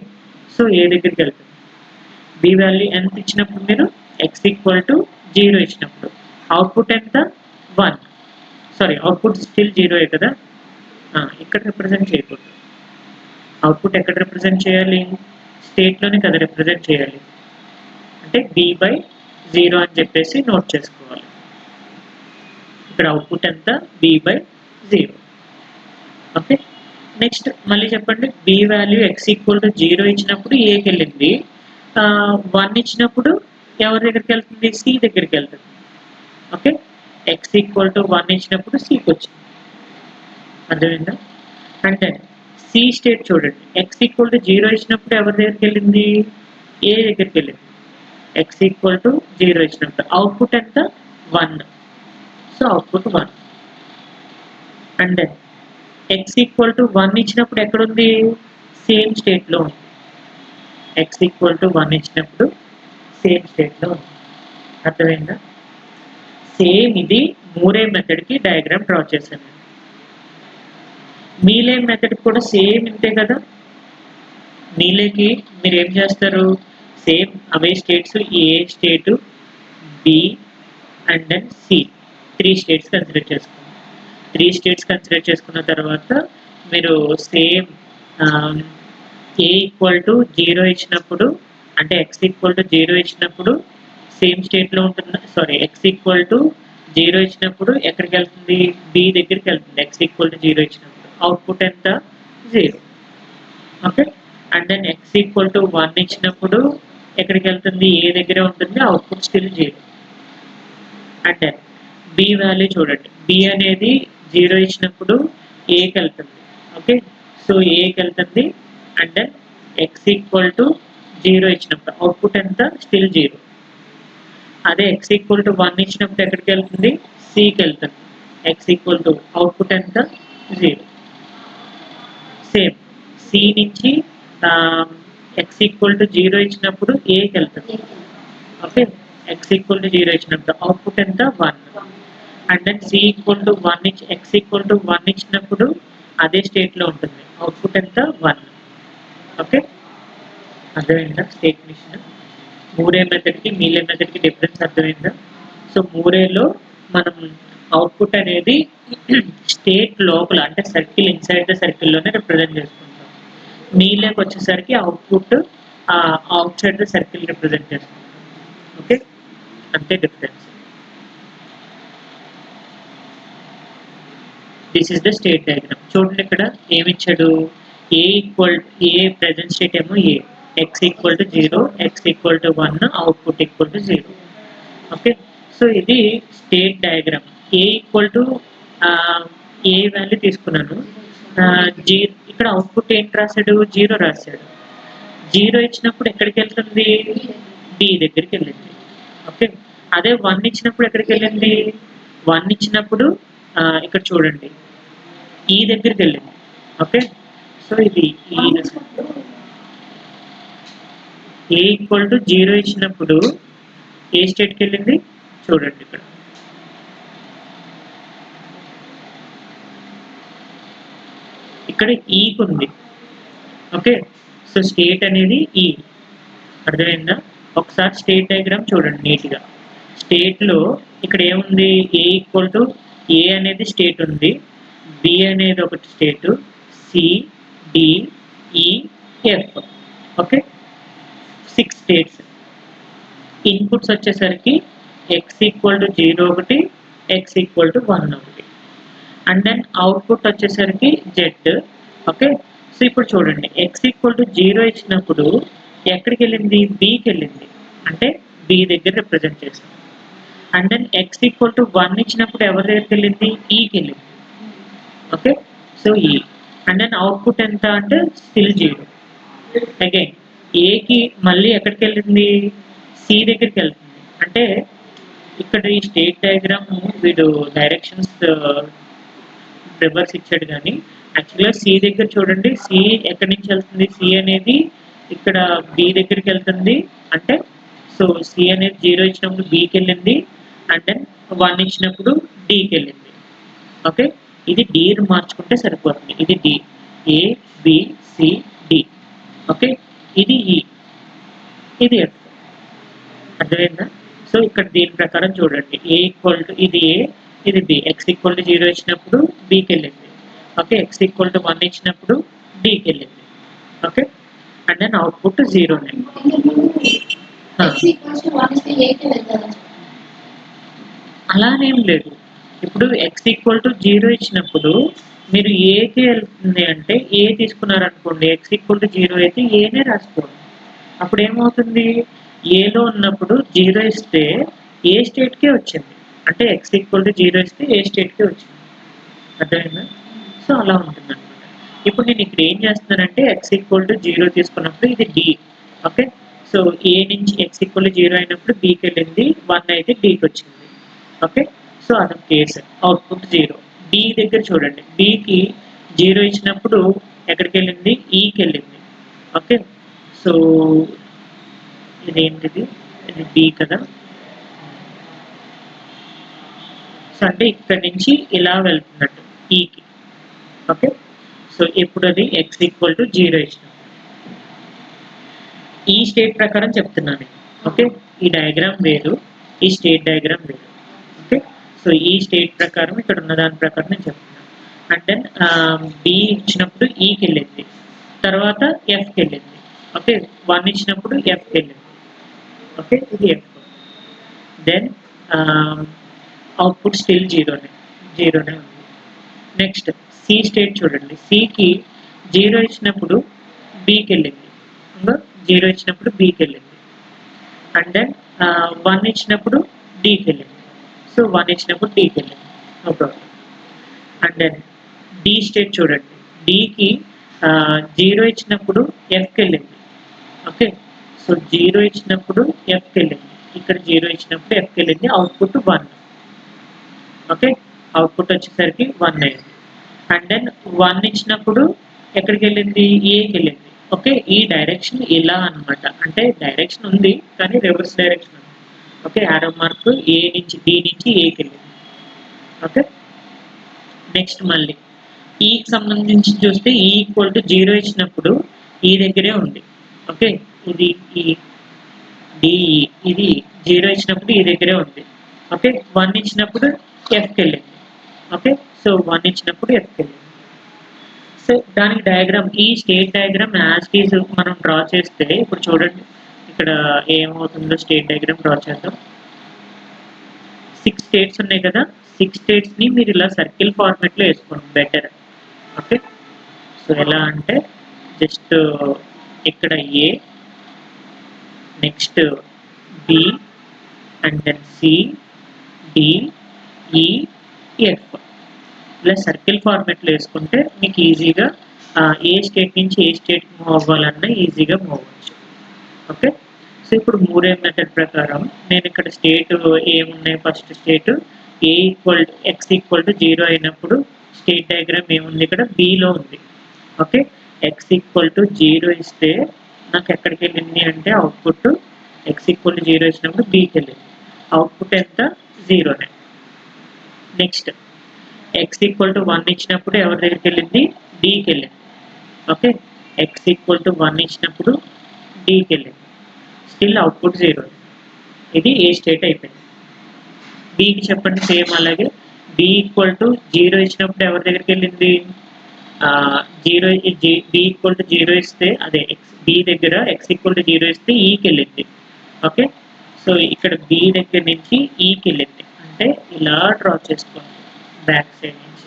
Speaker 1: సో ఏ దగ్గరికి వెళ్తుంది. బి వాల్యూ ఎంత ఇచ్చినప్పుడు మీరు? ఎక్స్ ఈక్వల్ టు 0 ఇచ్చినప్పుడు అవుట్పుట్ ఎంత 1, సారీ అవుట్పుట్ స్టిల్ 0 కదా. ఇక్కడ రిప్రజెంట్ చేయకూడదు. అవుట్పుట్ ఎక్కడ రిప్రజెంట్ చేయాలి, స్టేట్లోనే కదా రిప్రజెంట్ చేయాలి. అంటే b/0 అని చెప్పేసి నోట్ చేసుకోవాలి. ఇక్కడ అవుట్పుట్ ఎంత b/0. ఓకే, నెక్స్ట్ మళ్ళీ చెప్పండి. b వాల్యూ x=0 ఇచ్చినప్పుడు ఏకి వెళ్ళింది, 1 ఇచ్చినప్పుడు ఎవరి దగ్గరికి వెళ్తుంది, సి దగ్గరికి వెళ్తుంది. ఓకే, x=1 ఇచ్చినప్పుడు సికి వచ్చింది. అర్థమైందా? అంటే సి స్టేట్ చూడండి, x=0 ఇచ్చినప్పుడు ఎవరి దగ్గరికి వెళ్ళింది, ఏ దగ్గరికి వెళ్ళింది. x=0 ఇచ్చినప్పుడు అవుట్పుట్ ఎంత 1, so output 1. And then x=1 ఇచ్చినప్పుడు ఎక్కడుంది, సేమ్ స్టేట్లో ఉంది. x=1 ఇచ్చినప్పుడు సేమ్ స్టేట్లో ఉంది. అర్థమైందా? సేమ్ ఇది మూరే మెథడ్కి డయాగ్రామ్ డ్రా చేశాను. మీలే మెథడ్ కూడా సేమ్ ఇంతే కదా. మీలేకి మీరు ఏం చేస్తారు, సేమ్ అవే states, A state, B and then C, 3 states consider చేసుకోండి. 3 స్టేట్స్ కన్సిడర్ చేసుకున్న తర్వాత మీరు సేమ్ a=0 ఇచ్చినప్పుడు, అంటే x=0 ఇచ్చినప్పుడు సేమ్ స్టేట్లో ఉంటుంది. సారీ, x=0 ఇచ్చినప్పుడు ఎక్కడికి వెళ్తుంది, బి దగ్గరికి వెళ్తుంది. x=0 ఇచ్చినప్పుడు అవుట్పుట్ ఎంత 0. ఓకే, అండ్ దెన్ x=1 ఇచ్చినప్పుడు ఎక్కడికి వెళ్తుంది, ఏ దగ్గరే ఉంటుంది, output still 0. And then B value చూడండి, బి అనేది 0 ఇచ్చినప్పుడు ఏకి వెళ్తుంది. ఓకే, సో ఏకి వెళ్తుంది. అండ్ దెన్ x=0 ఇచ్చినప్పుడు అవుట్పుట్ ఎంత, స్టిల్ 0. అదే x=1 ఇచ్చినప్పుడు ఎక్కడికి వెళ్తుంది, సికి వెళ్తుంది. అవుట్పుట్ ఎంత 0. సేమ్ సి నుంచి x=0 ఇచ్చినప్పుడు ఏకి వెళ్తుంది. ఓకే, x=0 ఇచ్చినప్పుడు అవుట్పుట్ ఎంత 1. అండ్ దెన్ x=1 ఇచ్చినప్పుడు అదే స్టేట్లో ఉంటుంది. అవుట్పుట్ ఎంత 1. ఓకే, అర్థమైందా స్టేట్ మిషన్? మూరే మెథడ్కి మీలే మెథడ్కి డిఫరెన్స్ అర్థమైందా? సో మూరేలో మనం అవుట్పుట్ అనేది స్టేట్ లోపల, అంటే సర్కిల్ ఇన్సైడ్ ద సర్కిల్లోనే రిప్రజెంట్ చేసుకుంటాం. మీలేకి వచ్చేసరికి output out side the circle represent చేసుకుంటాం. ఓకే, అంతే difference. This is the state diagram. చూడండి ఇక్కడ ఏమి ఇచ్చాడు, ఏ ప్రెజెంట్ స్టేట్ ఏమో ఏ, x=0, x=1, output 0. Okay, so ఇది స్టేట్ డయాగ్రామ్. ఏ వాల్యూ తీసుకున్నాను, ఇక్కడ అవుట్పుట్ ఏంటి రాశాడు, 0 రాశాడు. 0 ఇచ్చినప్పుడు ఎక్కడికి వెళ్తుంది, బి దగ్గరికి వెళ్ళింది. ఓకే, అదే 1 ఇచ్చినప్పుడు ఎక్కడికి వెళ్ళింది, 1 ఇచ్చినప్పుడు ఇక్కడ చూడండి ఈ దగ్గరికి వెళ్ళింది. ఓకే, సో ఇది a=0 ఇచ్చినప్పుడు ఏ స్టేట్కి వెళ్ళింది చూడండి ఇక్కడ. ఇక్కడ ఈకి ఉంది. ఓకే, సో స్టేట్ అనేది ఈ. అర్థమైందా? ఒకసారి స్టేట్ డయాగ్రామ్ చూడండి నీట్గా. స్టేట్లో ఇక్కడ ఏముంది, ఏ అనేది స్టేట్ ఉంది, బి అనేది ఒకటి state, C, D, E, F. Okay, 6 states. Inputs వచ్చేసరికి x=0 ఒకటి, x=1 ఒకటి. అండ్ దెన్ అవుట్పుట్ వచ్చేసరికి జెడ్. ఓకే, సో ఇప్పుడు చూడండి x=0 ఇచ్చినప్పుడు ఎక్కడికి వెళ్ళింది, బికి వెళ్ళింది. అంటే బి దగ్గర రిప్రజెంట్ చేసాం. అండ్ దెన్ x=1 ఇచ్చినప్పుడు ఎవరి దగ్గరికి వెళ్ళింది, ఈకి వెళ్ళింది. ఓకే, సో ఈ. అండ్ దెన్ అవుట్పుట్ ఎంత అంటే స్టిల్ 0. అగైన్ ఏకి మళ్ళీ ఎక్కడికి వెళ్ళింది, సి దగ్గరికి వెళ్తుంది. అంటే ఇక్కడ ఈ స్టేట్ డయాగ్రామ్ వీడు డైరెక్షన్స్ రివర్స్ ఇచ్చాడు, కానీ యాక్చువల్గా సి దగ్గర చూడండి, సి ఎక్కడి నుంచి వెళ్తుంది, సి అనేది ఇక్కడ బి దగ్గరికి వెళ్తుంది. అంటే సో సి అనేది 0 ఇచ్చినప్పుడు బికి వెళ్ళింది. అండ్ దెన్ 1 ఇచ్చినప్పుడు డికి వెళ్ళింది. ఓకే, ఇది డి మార్చుకుంటే సరిపోతుంది. ఇది డి, ఏ, బి, సి, డి. ఓకే, ఇది ఈ, ఇది ఎఫ్. అర్థమైందా? సో ఇక్కడ దీని ప్రకారం చూడండి, ఏ ఈక్వల్ టు ఇది ఏ, ఇది బి. ఎక్స్ ఈక్వల్ టు 0 ఇచ్చినప్పుడు బికి వెళ్ళింది. ఓకే, ఎక్స్ ఈక్వల్ టు 1 ఇచ్చినప్పుడు బికి వెళ్ళింది. ఓకే, అండ్ దెన్ అవుట్పుట్ 0నే. అలానేం లేదు. ఇప్పుడు ఎక్స్ ఈక్వల్ టు 0 ఇచ్చినప్పుడు మీరు ఏకి వెళ్తుంది అంటే ఏ తీసుకున్నారనుకోండి, ఎక్స్ ఈక్వల్ టు 0 అయితే ఏనే రాసుకోండి. అప్పుడు ఏమవుతుంది, ఏలో ఉన్నప్పుడు 0 ఇస్తే ఏ స్టేట్కే వచ్చింది, అంటే ఎక్స్ ఈక్వల్ టు 0 ఇస్తే ఏ స్టేట్కే వచ్చింది. అర్థమైందా? సో అలా ఉంటుంది అనమాట. ఇప్పుడు నేను ఇక్కడ ఏం చేస్తున్నానంటే ఎక్స్ ఈక్వల్ టు 0 తీసుకున్నప్పుడు ఇది డి. ఓకే, సో ఏ నుంచి ఎక్స్ ఈక్వల్ టు 0 అయినప్పుడు బికి వెళ్ళింది, 1 అయితే డికి వచ్చింది. ఓకే, సో అదొక కేసు. అవుట్పుట్ 0. డి దగ్గర చూడండి, బికి 0 ఇచ్చినప్పుడు ఎక్కడికి వెళ్ళింది, ఈకి వెళ్ళింది. ఓకే, సో ఇదేంటిది, ఇది బి కదా. సో అంటే ఇక్కడ నుంచి ఇలా వెళ్తున్నట్టు ఈకి. ఓకే, సో ఇప్పుడు అది ఎక్స్ ఈక్వల్ టు 0 ఇచ్చినప్పుడు ఈ స్టేట్ ప్రకారం చెప్తున్నాను. ఓకే, ఈ డయాగ్రామ్ వేరు, ఈ స్టేట్ డయాగ్రామ్ వేరు. ఓకే, సో ఈ స్టేట్ ప్రకారం ఇక్కడ ఉన్న దాని ప్రకారం నేను చెప్తున్నాను. అండ్ దెన్ బి ఇచ్చినప్పుడు ఈకి వెళ్ళింది, తర్వాత ఎఫ్కి వెళ్ళింది. ఓకే, 1 ఇచ్చినప్పుడు ఎఫ్కి వెళ్ళింది. ఓకే, ఇది ఎఫ్. దెన్ అవుట్పుట్ స్టిల్ 0నే ఉంది. నెక్స్ట్ సి స్టేట్ చూడండి, సికి 0 ఇచ్చినప్పుడు బికి వెళ్ళింది, 0 ఇచ్చినప్పుడు బికి వెళ్ళింది. అండ్ దెన్ 1 ఇచ్చినప్పుడు డికి వెళ్ళింది. సో 1 ఇచ్చినప్పుడు డికి వెళ్ళింది, no problem. And then D state చూడండి, డికి 0 ఇచ్చినప్పుడు ఎఫ్కి వెళ్ళింది. ఓకే, సో 0 ఇచ్చినప్పుడు ఎఫ్కి వెళ్ళింది, ఇక్కడ 0 ఇచ్చినప్పుడు ఎఫ్కి వెళ్ళింది, అవుట్పుట్ 1. ఓకే, అవుట్పుట్ వచ్చేసరికి 1 అయింది. అండ్ దెన్ 1 ఇచ్చినప్పుడు ఎక్కడికి వెళ్ళింది, ఏకి వెళ్ళింది. ఓకే, ఈ డైరెక్షన్ ఇలా అనమాట, అంటే డైరెక్షన్ ఉంది కానీ రివర్స్ డైరెక్షన్ ఉంది. ఓకే, యారో మార్క్ ఏ నుంచి బి నుంచి ఏకి వెళ్ళింది. ఓకే, నెక్స్ట్ మళ్ళీ ఈకి సంబంధించి చూస్తే ఈ ఈక్వల్ టు 0 ఇచ్చినప్పుడు ఈ దగ్గరే ఉంది. ఓకే, ఇది ఈ డిఈ, ఇది 0 ఇచ్చినప్పుడు ఈ దగ్గరే ఉంది. ఓకే, 1 ఇచ్చినప్పుడు ఎఫ్కి వెళ్ళింది. ఓకే, సో 1 ఇచ్చినప్పుడు ఎఫ్కి వెళ్ళింది. సో దానికి డయాగ్రామ్, ఈ state diagram as it is మనం డ్రా చేస్తే, ఇప్పుడు చూడండి ఇక్కడ ఏమవుతుందో స్టేట్ డయాగ్రామ్ డ్రా చేద్దాం. 6 స్టేట్స్ ఉన్నాయి కదా, 6 స్టేట్స్ని మీరు ఇలా సర్కిల్ ఫార్మేట్లో వేసుకోండి బెటర్. ఓకే, సో ఎలా అంటే జస్ట్ ఇక్కడ A, next B, and then C, D, E, F, ఇలా సర్కిల్ ఫార్మేట్లో వేసుకుంటే మీకు ఈజీగా ఏ స్టేట్ నుంచి ఏ స్టేట్ మూవ్ అవ్వాలన్నా ఈజీగా మూవ్ అవ్వచ్చు. ఓకే, సో ఇప్పుడు మూడే మెథడ్ ప్రకారం నేను ఇక్కడ స్టేట్ ఏమున్నాయి, first state A equal X equal to 0 అయినప్పుడు స్టేట్ డయాగ్రామ్ ఏముంది, ఇక్కడ బిలో ఉంది. ఓకే, ఎక్స్ ఈక్వల్ టు 0 ఇస్తే నాకు ఎక్కడికి వెళ్ళింది అంటే అవుట్పుట్ ఎక్స్ ఈక్వల్ టు 0 ఇచ్చినప్పుడు బికి వెళ్ళింది, అవుట్పుట్ ఎంత, 0నే. నెక్స్ట్ ఎక్స్ ఈక్వల్ టు 1 ఇచ్చినప్పుడు ఎవరి దగ్గరికి వెళ్ళింది, డికి వెళ్ళింది. ఓకే, ఎక్స్ ఈక్వల్ టు 1 ఇచ్చినప్పుడు డికి వెళ్ళింది, స్టిల్ అవుట్పుట్ 0. ఇది ఏ స్టేట్ అయిపోయింది. బికి చెప్పండి సేమ్ అలాగే, బి ఈక్వల్ టు 0 ఇచ్చినప్పుడు ఎవరి దగ్గరికి వెళ్ళింది, 0 బి ఈక్వల్ టు 0 ఇస్తే అదే బి దగ్గర ఎక్స్ ఈక్వల్ టు 0 ఇస్తే ఈకి వెళ్ళింది. ఓకే, సో ఇక్కడ బి దగ్గర నుంచి ఈకి వెళ్ళింది, అంటే ఇలా డ్రా చేసుకోండి బ్యాక్ సైడ్ నుంచి.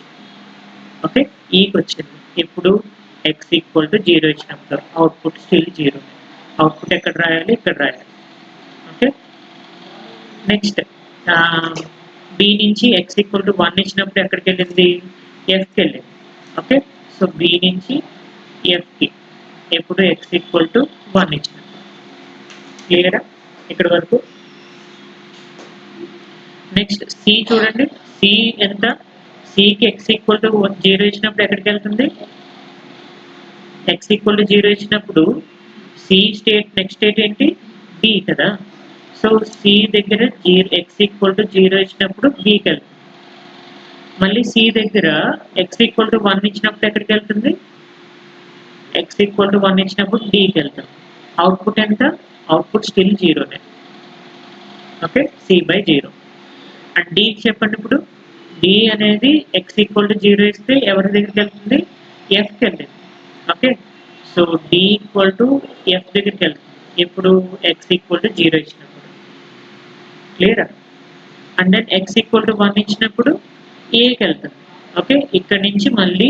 Speaker 1: ఓకే, ఈకి వచ్చింది, ఇప్పుడు ఎక్స్ ఈక్వల్ టు 0 ఇచ్చినప్పుడు అవుట్పుట్ స్టిల్ 0. అవుట్పుట్ ఎక్కడ రాయాలి, ఇక్కడ రాయాలి. ఓకే, నెక్స్ట్ బి నుంచి ఎక్స్ ఈక్వల్ టు 1 ఇచ్చినప్పుడు ఎక్కడికి వెళ్ళింది, ఎఫ్కి వెళ్ళింది. ఓకే, సో బి నుంచి ఎఫ్కి ఎప్పుడు ఎక్స్ ఈక్వల్ టు 1 ఇచ్చినప్పుడు. క్లియరా ఇక్కడ వరకు? నెక్స్ట్ సి చూడండి, సి ఎంత, సికి ఎక్స్ ఈక్వల్ టు 0 ఇచ్చినప్పుడు ఎక్కడికి వెళ్తుంది, ఎక్స్ ఈక్వల్ టు 0 ఇచ్చినప్పుడు సి స్టేట్ నెక్స్ట్ స్టేట్ ఏంటి, బి కదా. సో సి దగ్గర ఎక్స్ ఈక్వల్ టు 0 ఇచ్చినప్పుడు బికి వెళ్తుంది. మళ్ళీ సి దగ్గర ఎక్స్ ఈక్వల్ టు 1 ఇచ్చినప్పుడు ఎక్కడికి వెళ్తుంది, ఎక్స్ ఈక్వల్ టు 1 ఇచ్చినప్పుడు డికి వెళ్తుంది. అవుట్పుట్ ఎంత, అవుట్పుట్ స్టిల్ 0నే. Okay, c/0. అండ్ d చెప్పండి. ఇప్పుడు d అనేది x ఈక్వల్ టు 0 ఇస్తే ఎవరి దగ్గరికి వెళ్తుంది? fకి వెళ్తుంది. Okay, so d equal to f దగ్గరికి వెళ్తుంది ఎప్పుడు x ఈక్వల్ టు 0 ఇచ్చినప్పుడు. క్లియరా? And then x equal to 1 ఇచ్చినప్పుడు aకి వెళ్తుంది. ఓకే, ఇక్కడ నుంచి మళ్ళీ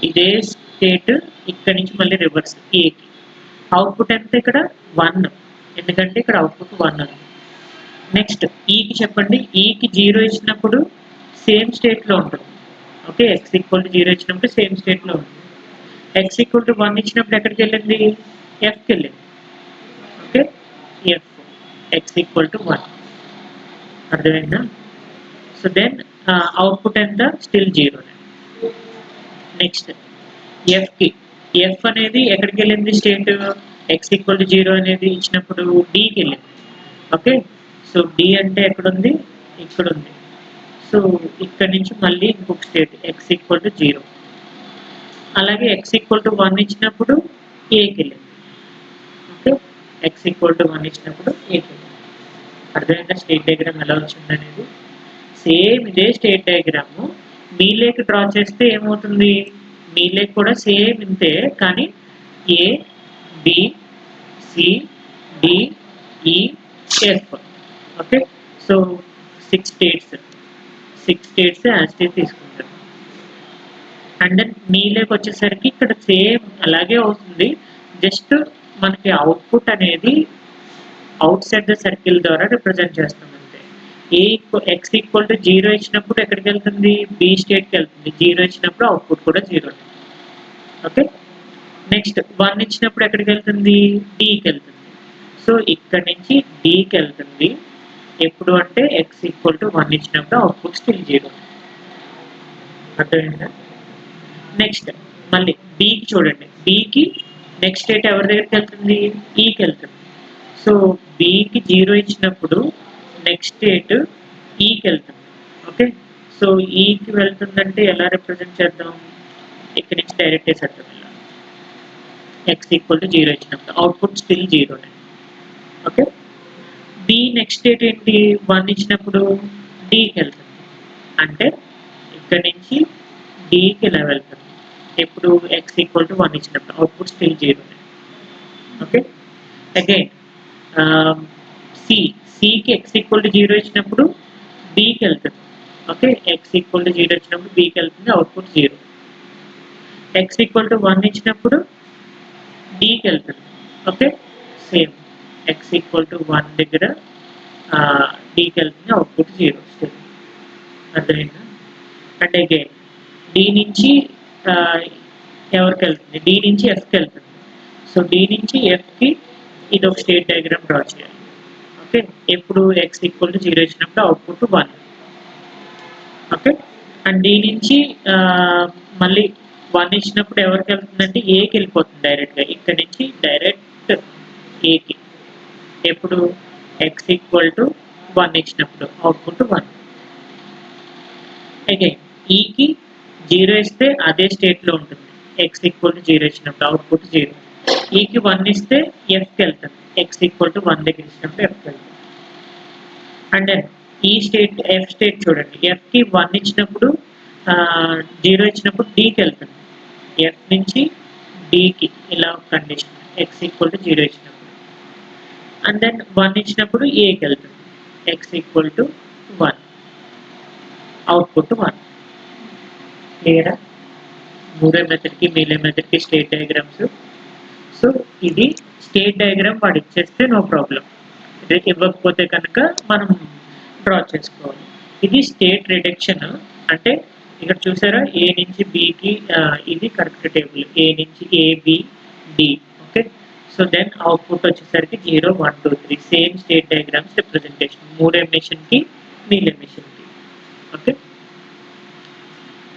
Speaker 1: ఇదే స్టేట్, ఇక్కడ నుంచి మళ్ళీ రివర్స్ ఏకి. అవుట్పుట్ ఎంత ఇక్కడ? 1, ఎందుకంటే ఇక్కడ అవుట్పుట్ 1 ఉంది. నెక్స్ట్ ఈకి చెప్పండి. ఈకి 0 ఇచ్చినప్పుడు సేమ్ స్టేట్లో ఉంటుంది. ఓకే, x ఈక్వల్ టు 0 ఇచ్చినప్పుడు సేమ్ స్టేట్లో ఉంటుంది. x ఈక్వల్ టు 1 ఇచ్చినప్పుడు ఎక్కడికి వెళ్ళింది? fకి వెళ్ళింది. Okay, f x equal to 1. అర్థమైందా? సో దెన్ అవుట్పుట్ ఎంత? స్టిల్ 0. నెక్స్ట్ f అనేది ఎక్కడికి వెళ్ళింది? స్టేట్ x ఈక్వల్ టు 0 అనేది ఇచ్చినప్పుడు dకి వెళ్ళింది. ఓకే, సో d అంటే ఎక్కడుంది? ఇక్కడ ఉంది. సో ఇక్కడ నుంచి మళ్ళీ ఇంకొక స్టేట్ x ఈక్వల్ టు 0. అలాగే x ఈక్వల్ టు 1 ఇచ్చినప్పుడు aకి వెళ్ళింది. ఓకే, x ఈక్వల్ టు 1 ఇచ్చినప్పుడు aకి వెళ్ళింది. అర్థమైందా స్టేట్ డయాగ్రామ్ ఎలా వచ్చింది అనేది? సేమ్ ఇదే స్టేట్ డయాగ్రామ్ మీలేకి డ్రా చేస్తే ఏమవుతుంది? మీలేకి కూడా సేమ్ ఇంతే, కానీ a b c d e f. Okay, so 6 states as తీసుకుంటారు. అండ్ దెన్ మీలేకి వచ్చేసరికి ఇక్కడ సేమ్ అలాగే అవుతుంది. జస్ట్ మనకి అవుట్పుట్ అనేది అవుట్ సైడ్ ద సర్కిల్ ద్వారా రిప్రజెంట్ చేస్తాం అంతే. x ఈక్వల్ టు 0 ఇచ్చినప్పుడు ఎక్కడికి వెళ్తుంది? b స్టేట్కి వెళ్తుంది. 0 ఇచ్చినప్పుడు అవుట్పుట్ కూడా 0. ఓకే, నెక్స్ట్ 1 ఇచ్చినప్పుడు ఎక్కడికి వెళ్తుంది? dకి వెళ్తుంది. సో ఇక్కడ నుంచి dకి వెళ్తుంది ఎప్పుడు అంటే x ఈక్వల్ టు 1 ఇచ్చినప్పుడు అవుట్పుట్ స్టిల్ 0. అర్థమైందా? నెక్స్ట్ మళ్ళీ bకి చూడండి. bకి నెక్స్ట్ స్టేట్ ఎవరి దగ్గరికి వెళ్తుంది? ఈకి వెళ్తుంది. సో bకి 0 ఇచ్చినప్పుడు నెక్స్ట్ స్టేట్ ఈకి వెళ్తుంది. ఓకే, సో ఈకి వెళ్తుందంటే ఎలా రిప్రజెంట్ చేద్దాం? ఇక్కడ నుంచి డైరెక్ట్ వేసేద్దాం. ఇలా x ఈక్వల్ టు 0 ఇచ్చినప్పుడు output still 0. Okay, b next state ఏంటి? 1 ఇచ్చినప్పుడు dకి వెళ్తుంది. అంటే ఇక్కడ నుంచి dకి ఇలా వెళ్తుంది ఎప్పుడు x ఈక్వల్ టు 1 ఇచ్చినప్పుడు అవుట్పుట్ స్టిల్ 0. ఓకే, అగైన్ cకి x ఈక్వల్ టు 0 ఇచ్చినప్పుడు bకి వెళ్తుంది. ఓకే, x ఈక్వల్ టు 0 ఇచ్చినప్పుడు bకి వెళ్తుంది, అవుట్పుట్ 0. x ఈక్వల్ టు 1 ఇచ్చినప్పుడు dకి వెళ్తుంది. Okay, same x equal to 1 దగ్గర dకి వెళ్తుంది, అవుట్పుట్ 0. అర్థమైందా? అండ్ అగైన్ d నుంచి ఎవరికి వెళ్తుంది? d నుంచి fకి వెళ్తుంది. సో d నుంచి fకి ఇది ఒక స్టేట్ డయాగ్రామ్ డ్రా చేయాలి. ఓకే, ఎప్పుడు x ఈక్వల్ టు 0 ఇచ్చినప్పుడు అవుట్పుట్ 1. ఓకే, అండ్ d నుంచి మళ్ళీ 1 ఇచ్చినప్పుడు ఎవరికి వెళ్తుందంటే ఏకి వెళ్ళిపోతుంది డైరెక్ట్గా. ఇక్కడ నుంచి డైరెక్ట్ ఏకి ఎప్పుడు x ఈక్వల్ టు 1 ఇచ్చినప్పుడు అవుట్పుట్ 1. అగైన్ ఈకి 0 ఇస్తే అదే స్టేట్లో ఉంటుంది. x ఈక్వల్ టు 0 ఇచ్చినప్పుడు అవుట్పుట్ 0. ఈకి 1 ఇస్తే fకి వెళ్తుంది. x ఈక్వల్ టు 1 దగ్గర ఇచ్చినప్పుడు fకి వెళ్తుంది. అండ్ దెన్ ఈ స్టేట్ f స్టేట్ చూడండి. fకి 1 ఇచ్చినప్పుడు 0 ఇచ్చినప్పుడు dకి వెళ్తుంది. f నుంచి dకి ఇలా కండిషన్ x ఈక్వల్ టు 0 ఇచ్చినప్పుడు. అండ్ దెన్ 1 ఇచ్చినప్పుడు aకి వెళ్తుంది. x equal to 1, output 1. క్లియరా? మూరే మెథడ్కి మీలే మెథడ్కి స్టేట్ డయాగ్రామ్స్. సో ఇది స్టేట్ డయాగ్రామ్ వాడు ఇచ్చేస్తే నో ప్రాబ్లం. ఇవ్వకపోతే కనుక మనం డ్రా చేసుకోవాలి. ఇది స్టేట్ రిడక్షన్. అంటే ఇక్కడ చూసారా, ఏ నుంచి బికి ఇది కరెక్ట్ టేబుల్, ఏ నుంచి ABD. Okay, so then output వచ్చేసరికి 0 1 2 3 సేమ్ స్టేట్ డయాగ్రామ్స్ రిప్రజెంటేషన్ మూడే మెషిన్కి మీలే మెషిన్కి. ఓకే,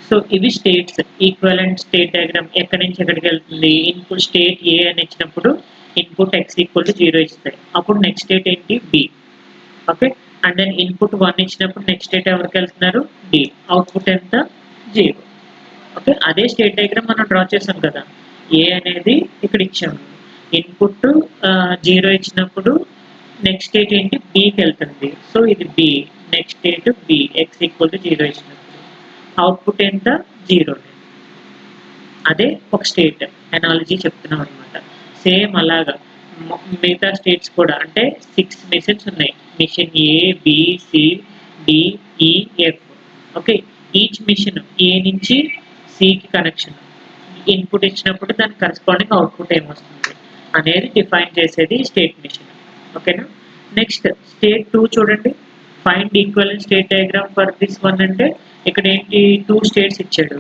Speaker 1: సో ఇవి స్టేట్స్. ఈక్వలెంట్ స్టేట్ డయాగ్రామ్ ఎక్కడి నుంచి ఎక్కడికి వెళ్తుంది? ఇన్పుట్ స్టేట్ ఏ అని ఇచ్చినప్పుడు ఇన్పుట్ x ఈక్వల్ టు 0 ఇస్తాయి. అప్పుడు నెక్స్ట్ స్టేట్ ఏంటి? B. Okay, and then input 1 ఇచ్చినప్పుడు నెక్స్ట్ స్టేట్ ఎవరికి వెళ్తున్నారు? D. అవుట్పుట్ ఎంత? 0. ఓకే, అదే స్టేట్ డయాగ్రామ్ మనం డ్రా చేసాం కదా. ఏ అనేది ఇక్కడ ఇచ్చాము. ఇన్పుట్ 0 ఇచ్చినప్పుడు నెక్స్ట్ స్టేట్ ఏంటి బికి వెళ్తుంది. సో ఇది B, next state B, x equal to 0 ఇచ్చినప్పుడు అవుట్పుట్ ఎంత 0. అదే ఒక స్టేట్ ఎనాలజీ చెప్తున్నాం అనమాట. సేమ్ అలాగా మిగతా స్టేట్స్ కూడా, అంటే 6 మిషన్స్ ఉన్నాయి. మిషన్ ఏ, B, C, D, E, F. Okay, each machine ఏ నుంచి సికి కనెక్షన్ ఇన్పుట్ ఇచ్చినప్పుడు దానికి కరెస్పాండింగ్ అవుట్పుట్ ఏమొస్తుంది అనేది డిఫైన్ చేసేది స్టేట్ మిషన్. ఓకేనా. నెక్స్ట్ స్టేట్ 2 చూడండి. Find equivalent state diagram for this one అంటే ఇక్కడ ఏంటి 2 స్టేట్స్ ఇచ్చాడు.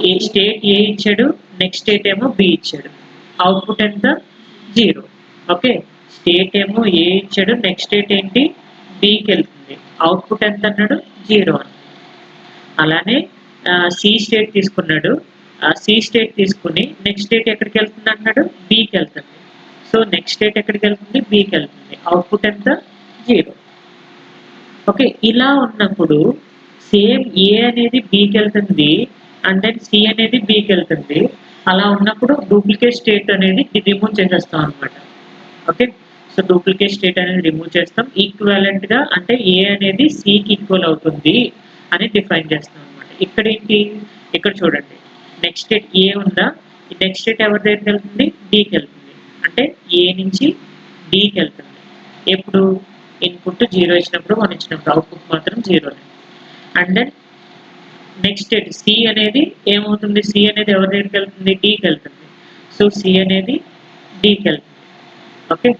Speaker 1: ఏ స్టేట్ ఏ ఇచ్చాడు, నెక్స్ట్ స్టేట్ ఏమో బి ఇచ్చాడు. అవుట్పుట్ ఎంత 0. ఓకే, స్టేట్ ఏమో ఏ ఇచ్చాడు, నెక్స్ట్ స్టేట్ ఏంటి బికి వెళ్తుంది. అవుట్పుట్ ఎంత అన్నాడు 0 అని. అలానే సి స్టేట్ తీసుకున్నాడు. సి స్టేట్ తీసుకుని నెక్స్ట్ స్టేట్ ఎక్కడికి వెళ్తుంది అన్నాడు బికి వెళ్తుంది. సో నెక్స్ట్ స్టేట్ ఎక్కడికి వెళ్తుంది బికి వెళ్తుంది. అవుట్పుట్ ఎంత 0. ఓకే, ఇలా ఉన్నప్పుడు సేమ్ ఏ అనేది బికి వెళ్తుంది అండ్ దెన్ సి అనేది బికి వెళ్తుంది. అలా ఉన్నప్పుడు డూప్లికేట్ స్టేట్ అనేది రిమూవ్ చేసేస్తాం అనమాట. ఓకే, సో డూప్లికేట్ స్టేట్ అనేది రిమూవ్ చేస్తాం. ఈక్వాలెంట్ గా అంటే ఏ అనేది సికి ఈక్వల్ అవుతుంది అని డిఫైన్ చేస్తాం అనమాట. ఇక్కడ ఏంటి, ఇక్కడ చూడండి నెక్స్ట్ స్టేట్ ఏ ఉందా, నెక్స్ట్ స్టేట్ ఎవరి దగ్గరికి వెళ్తుంది డికి వెళ్తుంది. అంటే ఏ నుంచి డికి వెళ్తుంది. ఎప్పుడు ఇన్పుట్ 0 ఇచ్చినప్పుడు 1 ఇచ్చినప్పుడు అవుట్పుట్ మాత్రం 0. And then next state C అనేది ఏమవుతుంది, సి అనేది ఎవరి దగ్గరికి వెళ్తుంది డికి వెళ్తుంది. సో సి అనేది డికి వెళ్తుంది. ఓకే,